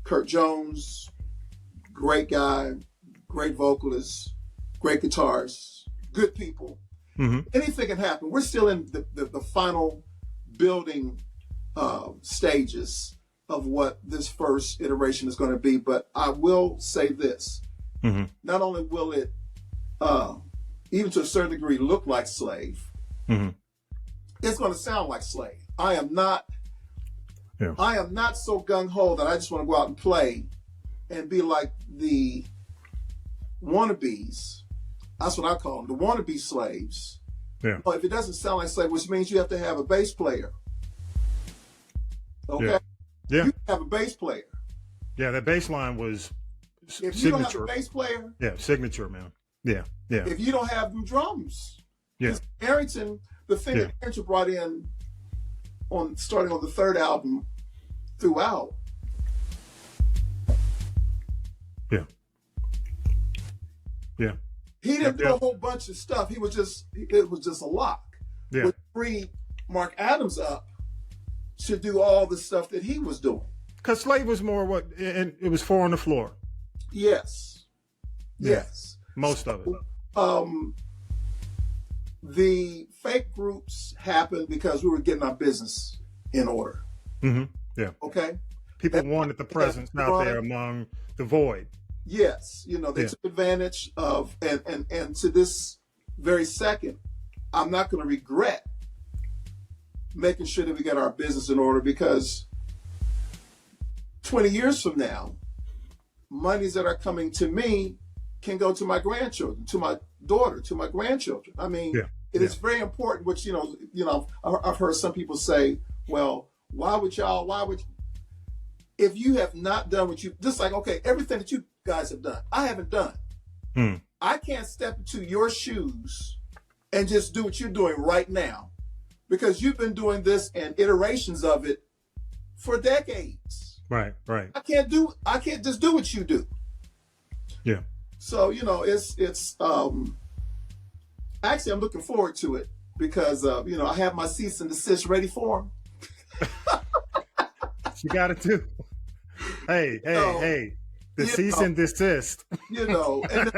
Kurt Jones, great guy, great vocalist, great guitarist, good people. Anything can happen. We're still in the final building stages of what this first iteration is going to be. But I will say this. Not only will it, even to a certain degree, look like Slave, it's going to sound like Slave. I am not so gung-ho that I just want to go out and play and be like the wannabes. That's what I call them, the wannabe slaves. Yeah. Well, if it doesn't sound like Slave, which means you have to have a bass player. Okay? Yeah. You have a bass player. Yeah, that bass line was If signature. you don't have a bass player. Yeah, signature, man. Yeah. If you don't have them drums. Yeah. Arrington, the thing that Arrington brought in starting on the third album throughout. Yeah. He didn't do a whole bunch of stuff. It was just a lock. Yeah. Which freed Mark Adams up to do all the stuff that he was doing. Because Slave was more and it was 4 on the floor. Yes. Yes. Most of it. The fake groups happened because we were getting our business in order. Yeah. Okay. People wanted the presence out there among the void. Yes. They took advantage of, and to this very second, I'm not going to regret making sure that we get our business in order, because 20 years from now, monies that are coming to me can go to my grandchildren, to my daughter, to my grandchildren. I mean, it is very important, which, I've heard some people say, well, why would if you have not done what you, just like, okay, everything that you guys have done, I haven't done. I can't step into your shoes and just do what you're doing right now, because you've been doing this and iterations of it for decades. Right. I can't just do what you do. Yeah. So, it's actually, I'm looking forward to it because, I have my cease and desist ready for him. You got it too. Hey. The cease and desist. And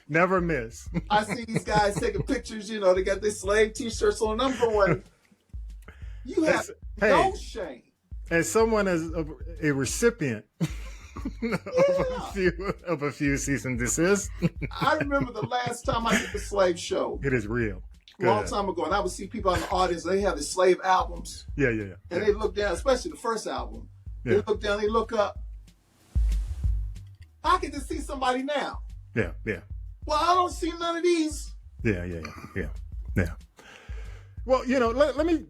never miss. I see these guys taking pictures, they got their Slave t-shirts on. I'm going, You have no shame. As someone as a recipient of a few cease and desist. I remember the last time I did the Slave show. It is real. Long time ago, and I would see people in the audience. They have the Slave albums. Yeah. And they look down, especially the first album. They look down, they look up. I can just see somebody now. Yeah. Well, I don't see none of these. Yeah. Well, let me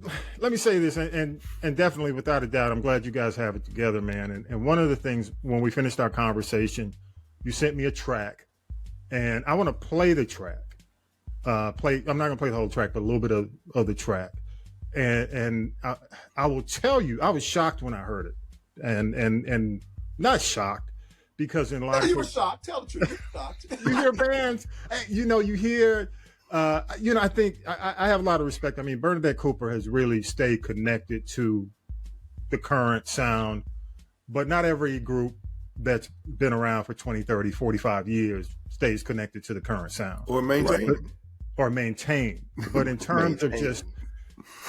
say this, and definitely without a doubt, I'm glad you guys have it together, man. And one of the things when we finished our conversation, you sent me a track, and I want to play the track. I'm not gonna play the whole track, but a little bit of the track. And I will tell you, I was shocked when I heard it, and not shocked because in a lot of you were shocked. Tell the truth, you were shocked. You hear bands, you hear. I think I have a lot of respect. I mean, Bernadette Cooper has really stayed connected to the current sound, but not every group that's been around for 20, 30, 45 years stays connected to the current sound. Or maintain. But in terms of just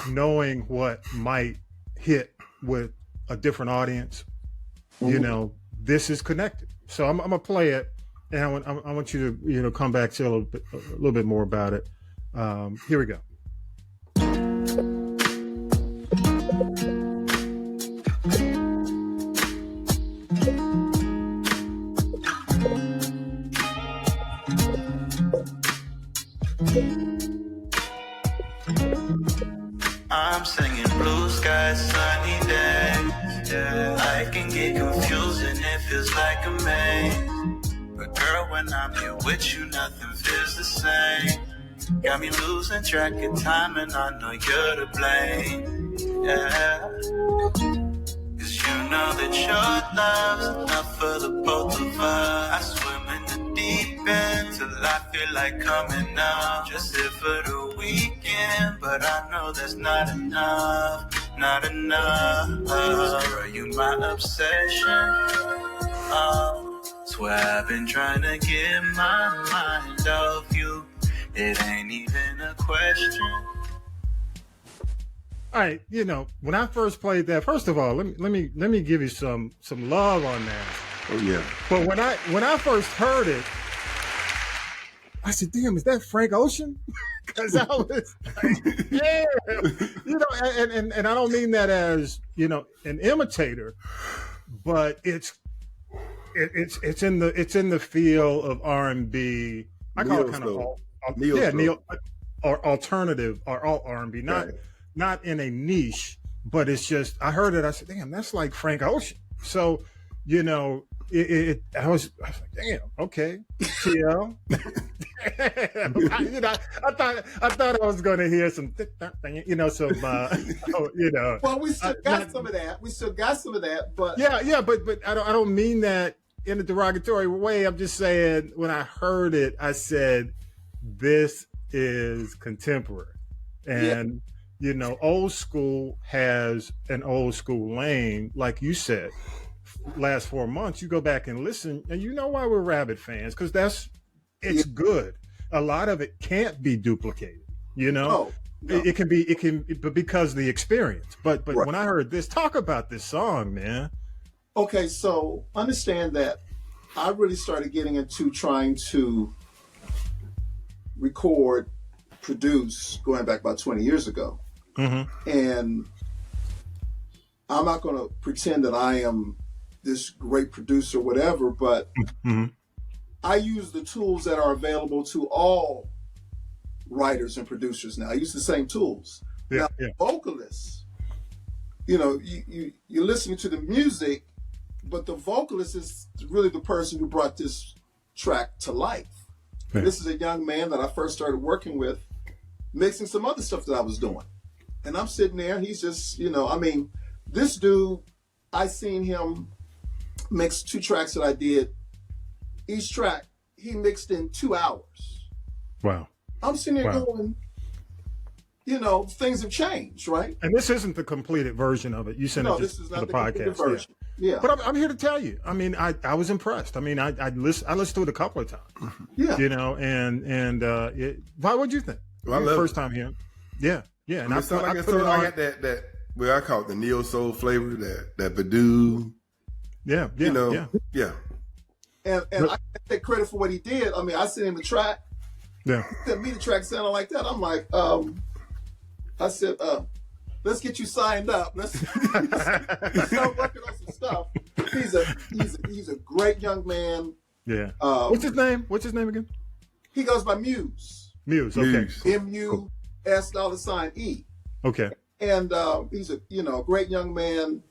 knowing what might hit with a different audience, this is connected. So I'm gonna play it. And I want you to come back to a little bit more about it. Here we go. I'm singing blue skies, sunny days. Yeah, I can get confused and it feels like a maze. But girl, when I'm here with you, nothing feels the same. Got me losing track of time and I know you're to blame. Yeah. Cause you know that your love's enough for the both of us. I swim in the deep end till I feel like coming up. Just here for the weekend, but I know that's not enough. Not enough. Girl, you my obsession. Swear I've been trying to get my mind off you. It ain't even a question. All right, when I first played that, first of all, let me give you some love on that. Oh yeah. But when I first heard it, I said, "Damn, is that Frank Ocean?" Because I was like, "Yeah," and I don't mean that as an imitator, but it's in the feel of R&B. I call it kind of or alternative or alt R&B, not in a niche, but it's just I heard it. I said, "Damn, that's like Frank Ocean." So, I was like, "Damn, okay, TL." I thought I was going to hear some, some. Well, we still got some of that. But but I don't mean that in a derogatory way. I'm just saying when I heard it, I said, "This is contemporary," and old school has an old school lane, like you said. Last 4 months, you go back and listen, and you know why we're Rabbit fans, because it's good. A lot of it can't be duplicated. No. It can, but because of the experience. But right. When I heard this, talk about this song, man. Okay, so understand that I really started getting into trying to record, produce, going back about 20 years ago. Mm-hmm. And I'm not going to pretend that I am this great producer, whatever, but mm-hmm. I use the tools that are available to all writers and producers now. I use the same tools. Now, vocalists, you're listening to the music, but the vocalist is really the person who brought this track to life. Yeah. This is a young man that I first started working with, mixing some other stuff that I was doing. And I'm sitting there, he's just, this dude, I seen him mix 2 tracks that I did. Each track, he mixed in 2 hours. Wow. I'm sitting there going, things have changed, right? And this isn't the completed version of it. You sent it just for the podcast. Version. Yeah. But I'm here to tell you. I mean, I was impressed. I mean, I listened to it a couple of times. Yeah. Why would you think? Well, I love first time hearing. Yeah. Yeah. And I feel like I got well, I call it the neo soul flavor, that Badoo. Yeah, you know, yeah. And I take credit for what he did. I mean, I sent him the track. Yeah. He sent me the track sounding like that. I'm like, I said, let's get you signed up. Let's start working on some stuff. He's a great young man. Yeah. What's his name? What's his name again? He goes by Muse. Muse. Okay. MUS$E. Okay. And he's a great young man.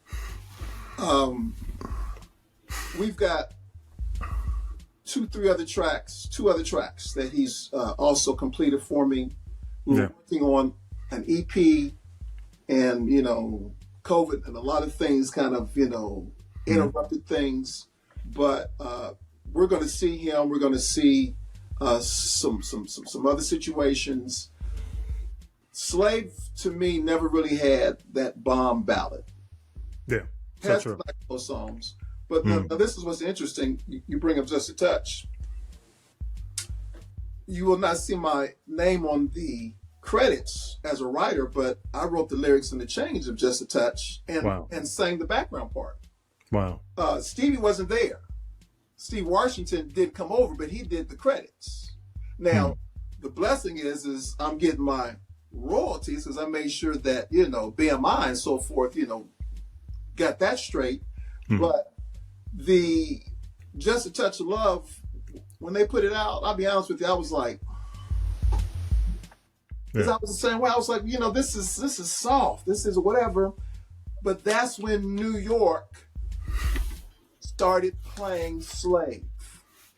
We've got two other tracks that he's also completed for me. We're working on an EP, and COVID and a lot of things kind of interrupted things, but we're going to see him. We're going to see some other situations. Slave to me never really had that bomb ballad. Yeah, has some those songs, but now this is what's interesting. You bring up Just a Touch. You will not see my name on the credits as a writer, but I wrote the lyrics and the change of Just a Touch and sang the background part. Wow. Stevie wasn't there. Steve Washington didn't come over, but he did the credits. Now, the blessing is I'm getting my royalties because I made sure that, BMI and so forth, got that straight. But the Just a Touch of Love, when they put it out, I'll be honest with you, I was like, because I was the same way. I was like, this is soft. This is whatever. But that's when New York started playing Slave.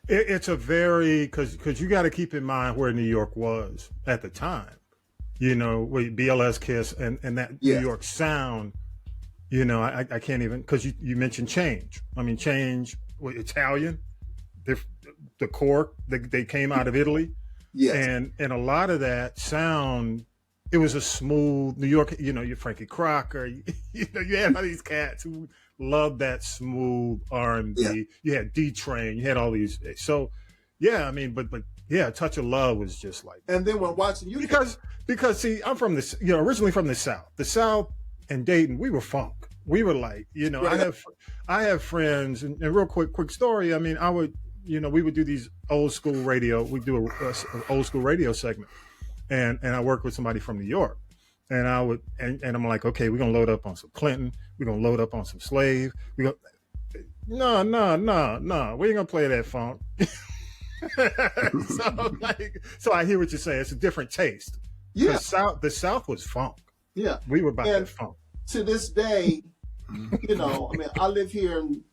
It's a very, because you got to keep in mind where New York was at the time. With BLS Kiss and that New York sound, I can't even, because you mentioned Change. I mean, Change, Italian, the core, they came out of Italy. Yes. And a lot of that sound, it was a smooth New York, your Frankie Crocker, you had all these cats who loved that smooth R&B. Yeah. You had D-Train, you had all these. So, yeah, I mean, but Touch of Love was just like. And then when watching you. Because see, I'm from this, originally from the South. The South and Dayton, we were funk. We were like, I have friends, and real quick story. I mean, I would, we would do these old school radio. We do a old school radio segment, and I work with somebody from New York, and I would, and I'm like, okay, we're gonna load up on some Clinton. We're gonna load up on some Slave. No, we ain't gonna play that funk. so I hear what you're saying. It's a different taste. Yeah, the South was funk. Yeah, we were about that funk. To this day, I live here in,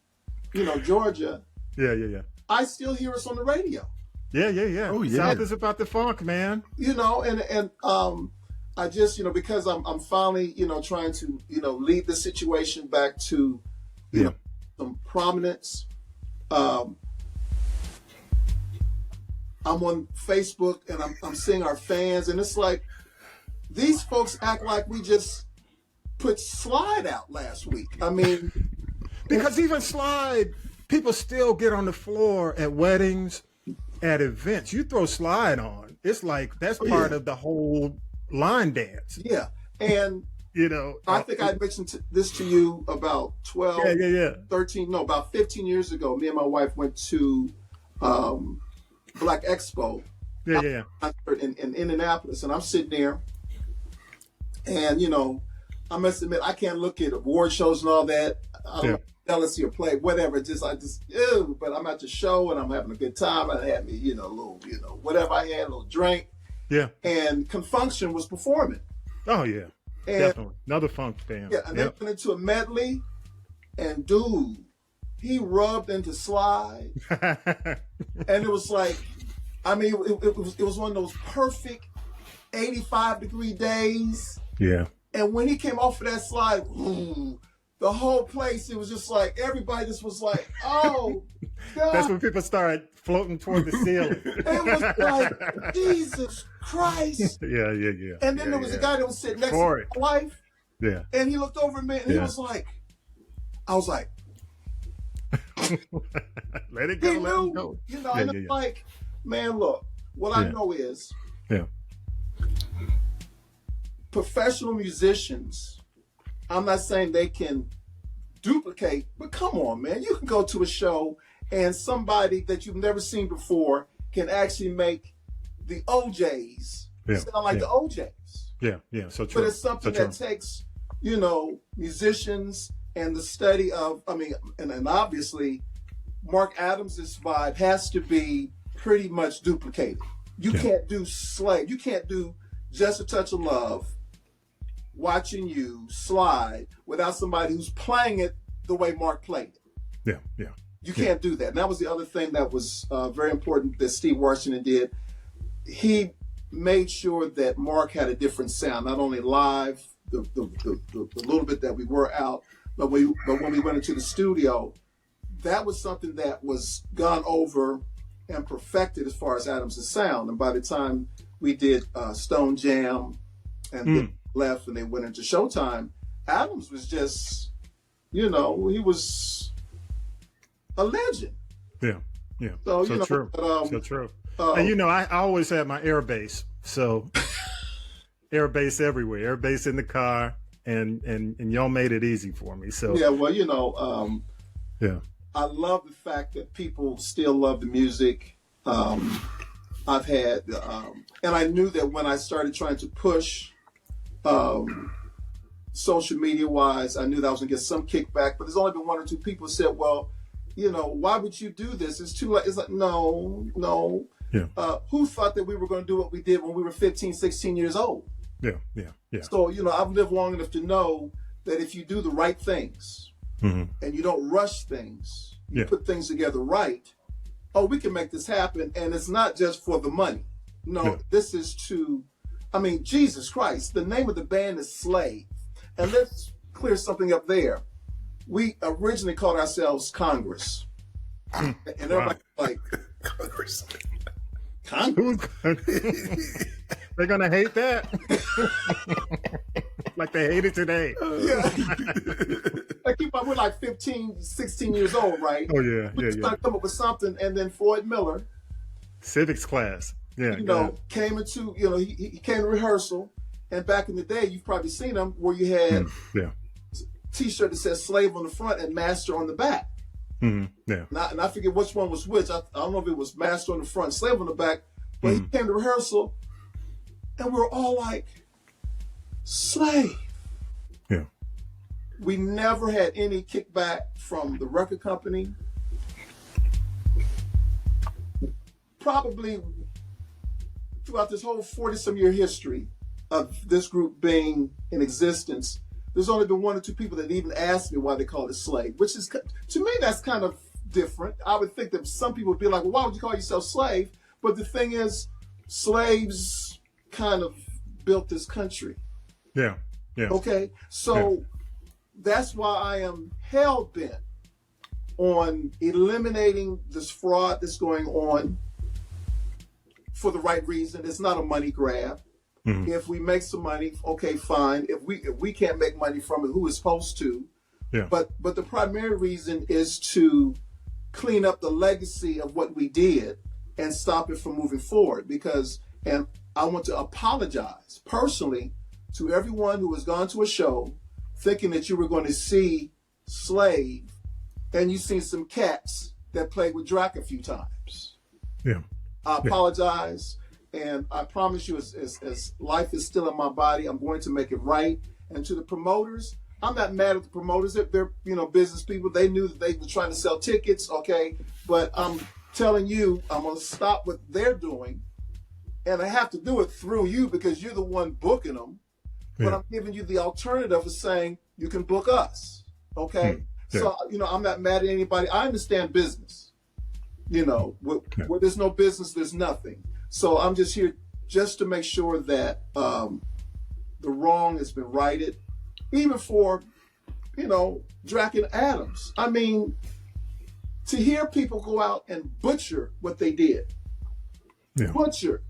Georgia. Yeah. I still hear us on the radio. Yeah. Oh, yeah. South is about the funk, man. And I just, because I'm finally, trying to, lead the situation back to, some prominence. I'm on Facebook and I'm seeing our fans, and it's like these folks act like we just put Slide out last week. I mean, because even Slide, people still get on the floor at weddings, at events. You throw Slide on, it's like that's part of the whole line dance. Yeah, and I think I mentioned this to you about 13, about 15 years ago. Me and my wife went to Black Expo. Yeah. In Indianapolis, and I'm sitting there, and I must admit I can't look at award shows and all that. I don't jealousy or play, whatever. But I'm at the show and I'm having a good time. I had me, a little, whatever I had, a little drink. Yeah. And Confunction was performing. Oh yeah, definitely another funk fan. Yeah, and they went into a medley, and dude, he rubbed into Slide, and it was like, I mean, it was one of those perfect 85-degree days. Yeah. And when he came off of that Slide, the whole place, it was just like, everybody just was like, oh, God. That's when people started floating toward the ceiling. It was like, Jesus Christ. Yeah. And then there was a guy that was sitting next to my wife. Yeah. And he looked over at me and he was like, I was like, let it go, he let knew, it go. And it's like, man, look, what I know is professional musicians, I'm not saying they can duplicate, but come on, man. You can go to a show and somebody that you've never seen before can actually make the OJs sound like the OJs. Yeah, yeah, so true. But it's something that takes, you know, musicians and the study of, I mean, and obviously Mark Adams' vibe has to be pretty much duplicated. You can't do Slave. You can't do Just a Touch of Love, Watching You, Slide, without somebody who's playing it the way Mark played it. Yeah, yeah. You can't do that. And that was the other thing that was very important that Steve Washington did. He made sure that Mark had a different sound, not only live, the little bit that we were out, but when we went into the studio, that was something that was gone over and perfected as far as Adams' sound. And by the time we did Stone Jam and then left and they went into Showtime, Adams was just, you know, he was a legend. Yeah, yeah. So you know, true. But, so true. And you know, I always had my air bass, so air bass everywhere, air bass in the car, and y'all made it easy for me. So yeah, well, you know, I love the fact that people still love the music. I've had, and I knew that when I started trying to push social media wise, I knew that I was gonna get some kickback. But there's only been one or two people who said, "Well, you know, why would you do this? It's too late." It's like, no. Yeah. Who thought that we were going to do what we did when we were 15, 16 years old? Yeah. So, you know, I've lived long enough to know that if you do the right things and you don't rush things, you put things together right, we can make this happen. And it's not just for the money. No, this is to, I mean, Jesus Christ, the name of the band is Slave. And let's clear something up there. We originally called ourselves Congress. And everybody like, Congress. They're gonna hate that. Like they hate it today. I keep on, we're like 15, 16 years old, right? Oh yeah, we just trying to come up with something, and then Floyd Miller, civics class, you know, came into, you know, he came to rehearsal, and back in the day, you've probably seen them where you had T-shirt that says Slave on the front and Master on the back. And I forget which one was which. I don't know if it was Master on the front, Slave on the back. But he came to rehearsal, and we were all like, Slave. Yeah. We never had any kickback from the record company. Probably throughout this whole 40-some year history of this group being in existence, there's only been one or two people that even asked me why they call it Slave, which is, to me, that's kind of different. I would think that some people would be like, well, why would you call yourself Slave? But the thing is, slaves kind of built this country. Yeah. Okay? So that's why I am hell-bent on eliminating this fraud that's going on for the right reason. It's not a money grab. If we make some money, okay, fine. If we can't make money from it, who is supposed to? Yeah. But the primary reason is to clean up the legacy of what we did and stop it from moving forward. And I want to apologize personally to everyone who has gone to a show thinking that you were going to see Slave and you seen some cats that played with Drac a few times. Yeah. I apologize. And I promise you, as life is still in my body, I'm going to make it right. And to the promoters, I'm not mad at the promoters. They're business people. They knew that they were trying to sell tickets, okay? But I'm telling you, I'm going to stop what they're doing. And I have to do it through you because you're the one booking them. But I'm giving you the alternative of saying you can book us, okay? So, I'm not mad at anybody. I understand business. Where there's no business, there's nothing. So I'm just here just to make sure that the wrong has been righted, even for, Drac and Adams. I mean, to hear people go out and butcher what they did, butcher,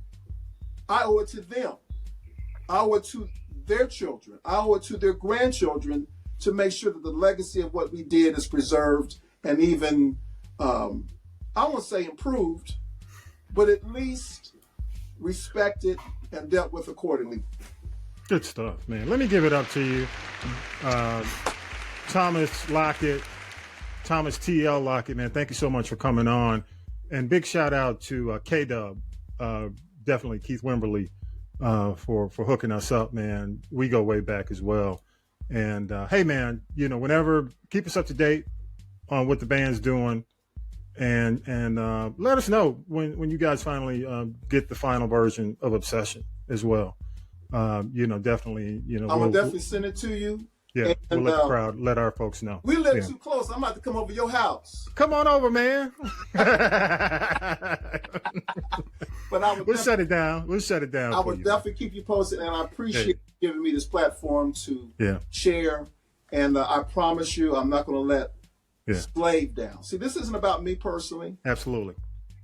I owe it to them. I owe it to their children. I owe it to their grandchildren to make sure that the legacy of what we did is preserved and even, I won't say improved, but at least respected and dealt with accordingly. Good stuff, man. Let me give it up to you. Thomas Lockett, Thomas T.L. Lockett, man, thank you so much for coming on. And big shout out to K-Dub, definitely Keith Wimberly, for hooking us up, man. We go way back as well. And hey, man, whenever, keep us up to date on what the band's doing, and let us know when you guys finally get the final version of Obsession as well. Definitely, I'm gonna definitely send it to you. Yeah, and, we'll let the crowd, let our folks know. We live too close. I'm about to come over your house. Come on over, man. But we'll shut it down. We'll shut it down. I would definitely keep you posted, and I appreciate you giving me this platform to share. And I promise you, I'm not going to let Slave down. See, this isn't about me personally. Absolutely.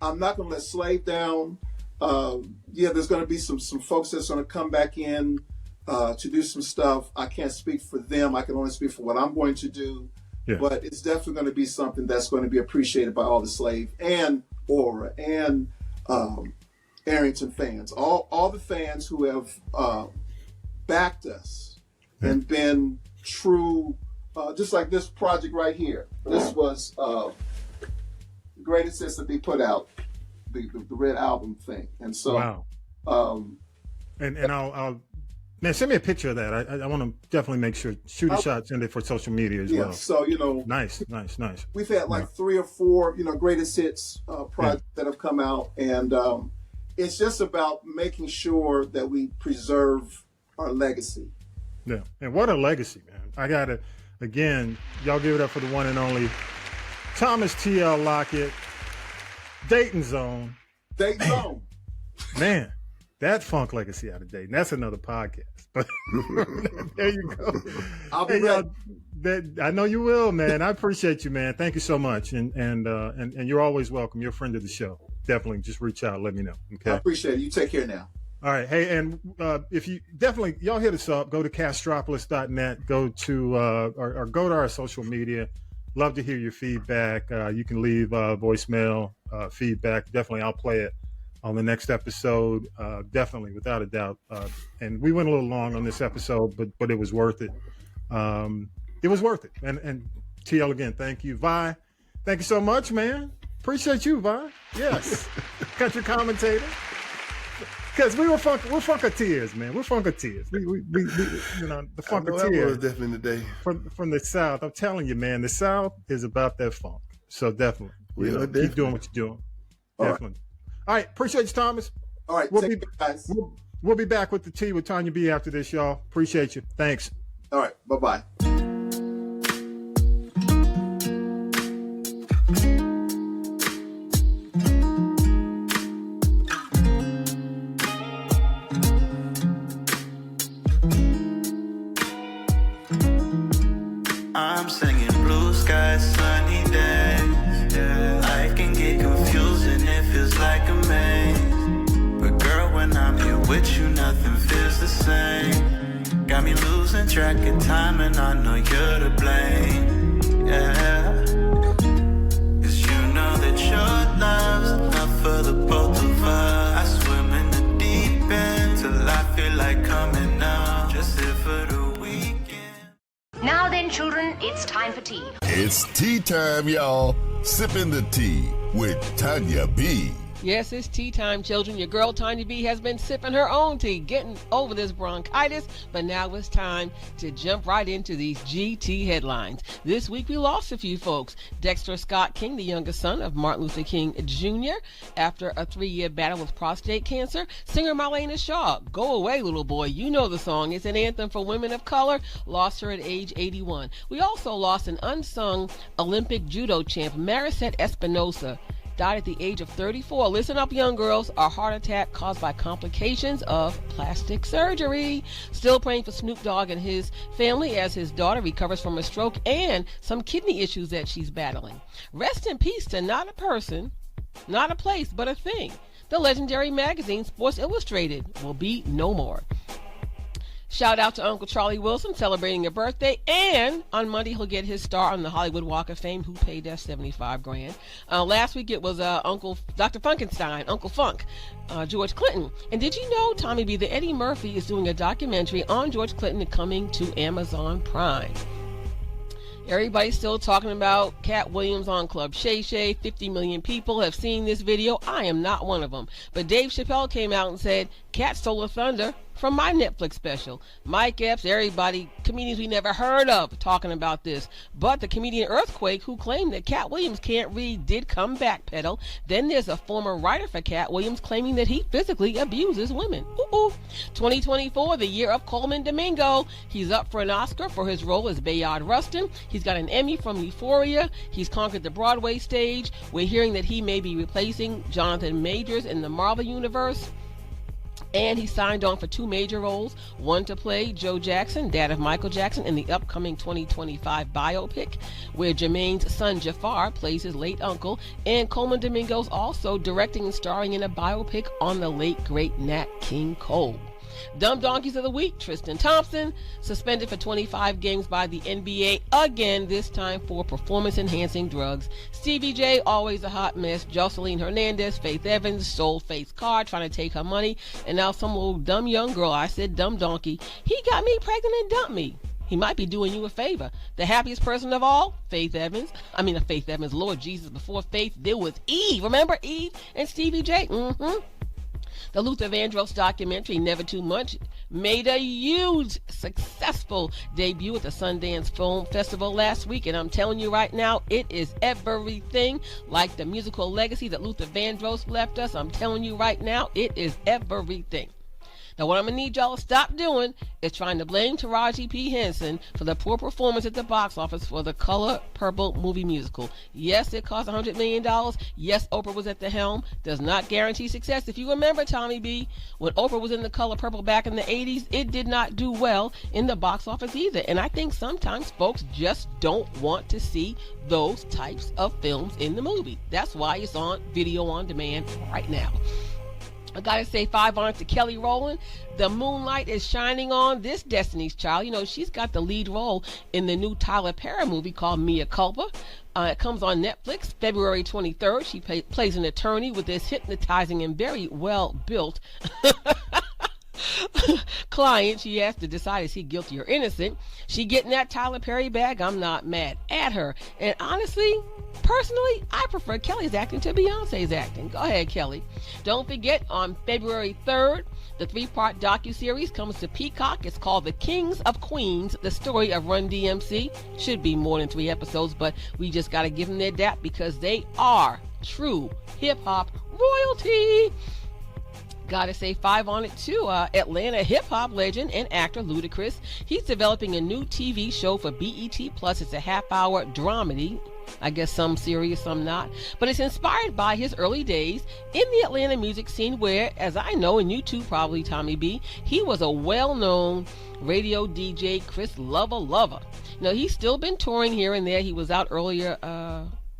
I'm not going to let Slave down. There's going to be some folks that's going to come back in to do some stuff. I can't speak for them. I can only speak for what I'm going to do. Yeah. But it's definitely going to be something that's going to be appreciated by all the Slave and Aurra and Arrington fans, all the fans who have backed us and been true, just like this project right here. This was the greatest hits that they put out, the Red Album thing. And so, wow. And I'll man, send me a picture of that. I want to definitely make sure, shoot a shot, send it for social media as well. So, nice. We've had like 3 or 4, greatest hits projects that have come out. And it's just about making sure that we preserve our legacy. Yeah. And what a legacy, man. I got to, again, y'all give it up for the one and only Thomas T.L. Lockett, Dayton Zone. Dayton Zone. Man. That funk legacy out of Dayton. That's another podcast. But there you go. I'll be ready. I know you will, man. I appreciate you, man. Thank you so much. And you're always welcome. You're a friend of the show. Definitely just reach out. Let me know. Okay. I appreciate it. You take care now. All right. Hey, and if you definitely, y'all hit us up, go to castropolis.net, go to or go to our social media. Love to hear your feedback. You can leave voicemail feedback. Definitely, I'll play it on the next episode, definitely, without a doubt. And we went a little long on this episode, but it was worth it. It was worth it. And TL, again, thank you. Vi, thank you so much, man. Appreciate you, Vi. Yes. Country commentator. Because we're Funketeers, man. We're Funketeers. We the Funketeers. was definitely the day. From the South. I'm telling you, man, the South is about that funk. So definitely. Keep doing what you're doing. Definitely. All right, appreciate you, Thomas. All right, take care, guys. We'll be back with the tea with Tonya B after this, y'all. Appreciate you. Thanks. All right, bye-bye. I'm singing blue skies, sunny days. Yeah. Life can get confusing, it feels like a maze. But girl, when I'm here with you, nothing feels the same. Got me losing track of time, and I know you're to blame. Yeah. 'Cause you know that your love's enough for the both of us. I swim in the deep end till I feel like coming up. Just here for the weekend. Now then, children, it's time for tea. It's tea time, y'all. Sipping the tea with Tonya B. Yes, it's tea time, children. Your girl, Tonya B, has been sipping her own tea, getting over this bronchitis, but now it's time to jump right into these GT headlines. This week, we lost a few folks. Dexter Scott King, the youngest son of Martin Luther King Jr., after a 3-year battle with prostate cancer. Singer Marlena Shaw, Go Away, Little Boy, you know the song. It's an anthem for women of color. Lost her at age 81. We also lost an unsung Olympic judo champ, Maricet Espinosa. Died at the age of 34. Listen up, young girls. A heart attack caused by complications of plastic surgery. Still praying for Snoop Dogg and his family as his daughter recovers from a stroke and some kidney issues that she's battling. Rest in peace to not a person, not a place, but a thing. The legendary magazine Sports Illustrated will be no more. Shout out to Uncle Charlie Wilson celebrating a birthday, and on Monday he'll get his star on the Hollywood Walk of Fame. Who paid that $75,000? Last week it was Uncle Dr. Funkenstein, Uncle Funk, George Clinton. And did you know, Tommy B, that Eddie Murphy is doing a documentary on George Clinton coming to Amazon Prime? Everybody's still talking about Cat Williams on Club Shay Shay. 50 million people have seen this video. I am not one of them. But Dave Chappelle came out and said, Cat stole a thunder from my Netflix special. Mike Epps, everybody, comedians we never heard of talking about this. But the comedian Earthquake, who claimed that Cat Williams can't read, did come backpedal. Then there's a former writer for Cat Williams claiming that he physically abuses women. 2024, the year of Coleman Domingo. He's up for an Oscar for his role as Bayard Rustin. He's got an Emmy from Euphoria. He's conquered the Broadway stage. We're hearing that he may be replacing Jonathan Majors in the Marvel Universe. And he signed on for 2 major roles, one to play Joe Jackson, dad of Michael Jackson, in the upcoming 2025 biopic, where Jermaine's son Jafar plays his late uncle, and Coleman Domingo's also directing and starring in a biopic on the late, great Nat King Cole. Dumb Donkeys of the Week, Tristan Thompson, suspended for 25 games by the NBA again, this time for performance-enhancing drugs. Stevie J, always a hot mess. Jocelyn Hernandez, Faith Evans, stole Faith's car, trying to take her money. And now some little dumb young girl, I said dumb donkey, he got me pregnant and dumped me. He might be doing you a favor. The happiest person of all, Faith Evans. Faith Evans, Lord Jesus, before Faith, there was Eve. Remember Eve and Stevie J? The Luther Vandross documentary, Never Too Much, made a huge, successful debut at the Sundance Film Festival last week, and I'm telling you right now, it is everything like the musical legacy that Luther Vandross left us. I'm telling you right now, it is everything. Now, what I'm going to need y'all to stop doing is trying to blame Taraji P. Henson for the poor performance at the box office for the Color Purple movie musical. Yes, it cost $100 million. Yes, Oprah was at the helm. Does not guarantee success. If you remember, Tommy B, when Oprah was in the Color Purple back in the 80s, it did not do well in the box office either. And I think sometimes folks just don't want to see those types of films in the movie. That's why it's on video on demand right now. I gotta say 5 on it to Kelly Rowland. The moonlight is shining on this Destiny's Child. You know, she's got the lead role in the new Tyler Perry movie called Mea Culpa. It comes on Netflix February 23rd. She plays an attorney with this hypnotizing and very well-built client. She has to decide is he guilty or innocent. She getting that Tyler Perry bag. I'm not mad at her. And honestly, personally, I prefer Kelly's acting to Beyonce's acting. Go ahead, Kelly. Don't forget, on February 3rd, the 3-part docuseries comes to Peacock. It's called The Kings of Queens, the story of Run DMC. Should be more than 3 episodes, but we just got to give them their dap because they are true hip-hop royalty. Gotta say 5 on it too. Atlanta hip-hop legend and actor Ludacris. He's developing a new TV show for BET Plus. It's a half-hour dramedy. I guess some serious, some not. But it's inspired by his early days in the Atlanta music scene where, as I know, and you too probably, Tommy B, he was a well-known radio DJ, Chris Lover. Now, he's still been touring here and there. He was out earlier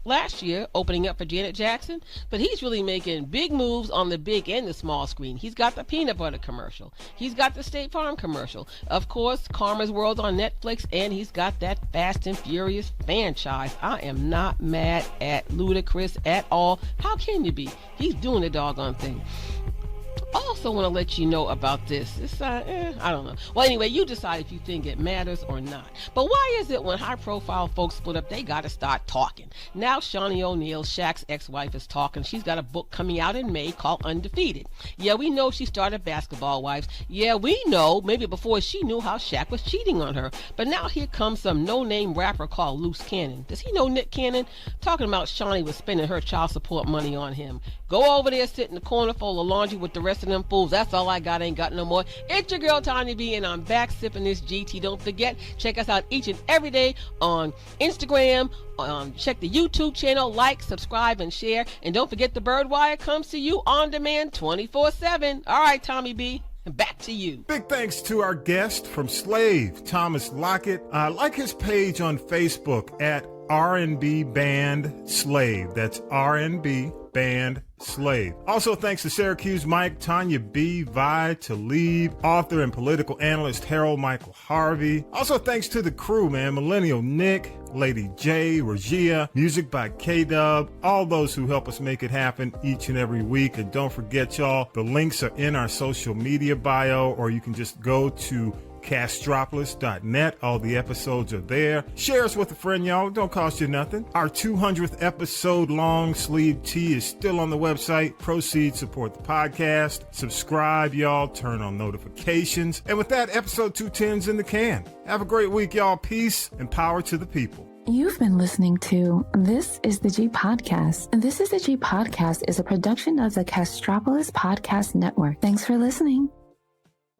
last year opening up for Janet Jackson, but he's really making big moves on the big and the small screen. He's got the peanut butter commercial. He's got the State Farm commercial. Of course, Karma's World on Netflix, and he's got that Fast and Furious franchise. I am not mad at Ludacris at all. How can you be? He's doing the doggone thing. Also want to let you know about this. It's, I don't know. Well, anyway, you decide if you think it matters or not. But why is it when high-profile folks split up, they got to start talking? Now, Shawnee O'Neal, Shaq's ex-wife, is talking. She's got a book coming out in May called Undefeated. Yeah, we know she started Basketball Wives. Yeah, we know, maybe before she knew how Shaq was cheating on her. But now here comes some no-name rapper called Loose Cannon. Does he know Nick Cannon? Talking about Shawnee was spending her child support money on him. Go over there, sit in the corner, fold of laundry with the rest of them fools. That's all I got. Ain't got no more. It's your girl Tonya B, and I'm back sipping this GT. Don't forget, check us out each and every day on Instagram. Check the YouTube channel, like, subscribe, and share. And don't forget, the Birdwire comes to you on demand 24/7. All right, Tommy B, back to you. Big thanks to our guest from Slave, Thomas Lockett. Like his page on Facebook at R&B band Slave. That's R&B band Slave. Also, thanks to Syracuse Mike, Tonya B, Vi, Talib, author and political analyst Harold Michael Harvey. Also, thanks to the crew, man. Millennial Nick, Lady J, Regia, music by K-Dub, all those who help us make it happen each and every week. And don't forget, y'all, the links are in our social media bio, or you can just go to Castropolis.net. All the episodes are there. Share us with a friend, y'all. Don't cost you nothing. Our 200th episode long sleeve tee is still on the website. Proceeds support the podcast. Subscribe, y'all. Turn on notifications. And with that, episode 210's in the can. Have a great week, y'all. Peace and power to the people. You've been listening to This is the G Podcast. This is the G Podcast is a production of the Castropolis Podcast Network. Thanks for listening.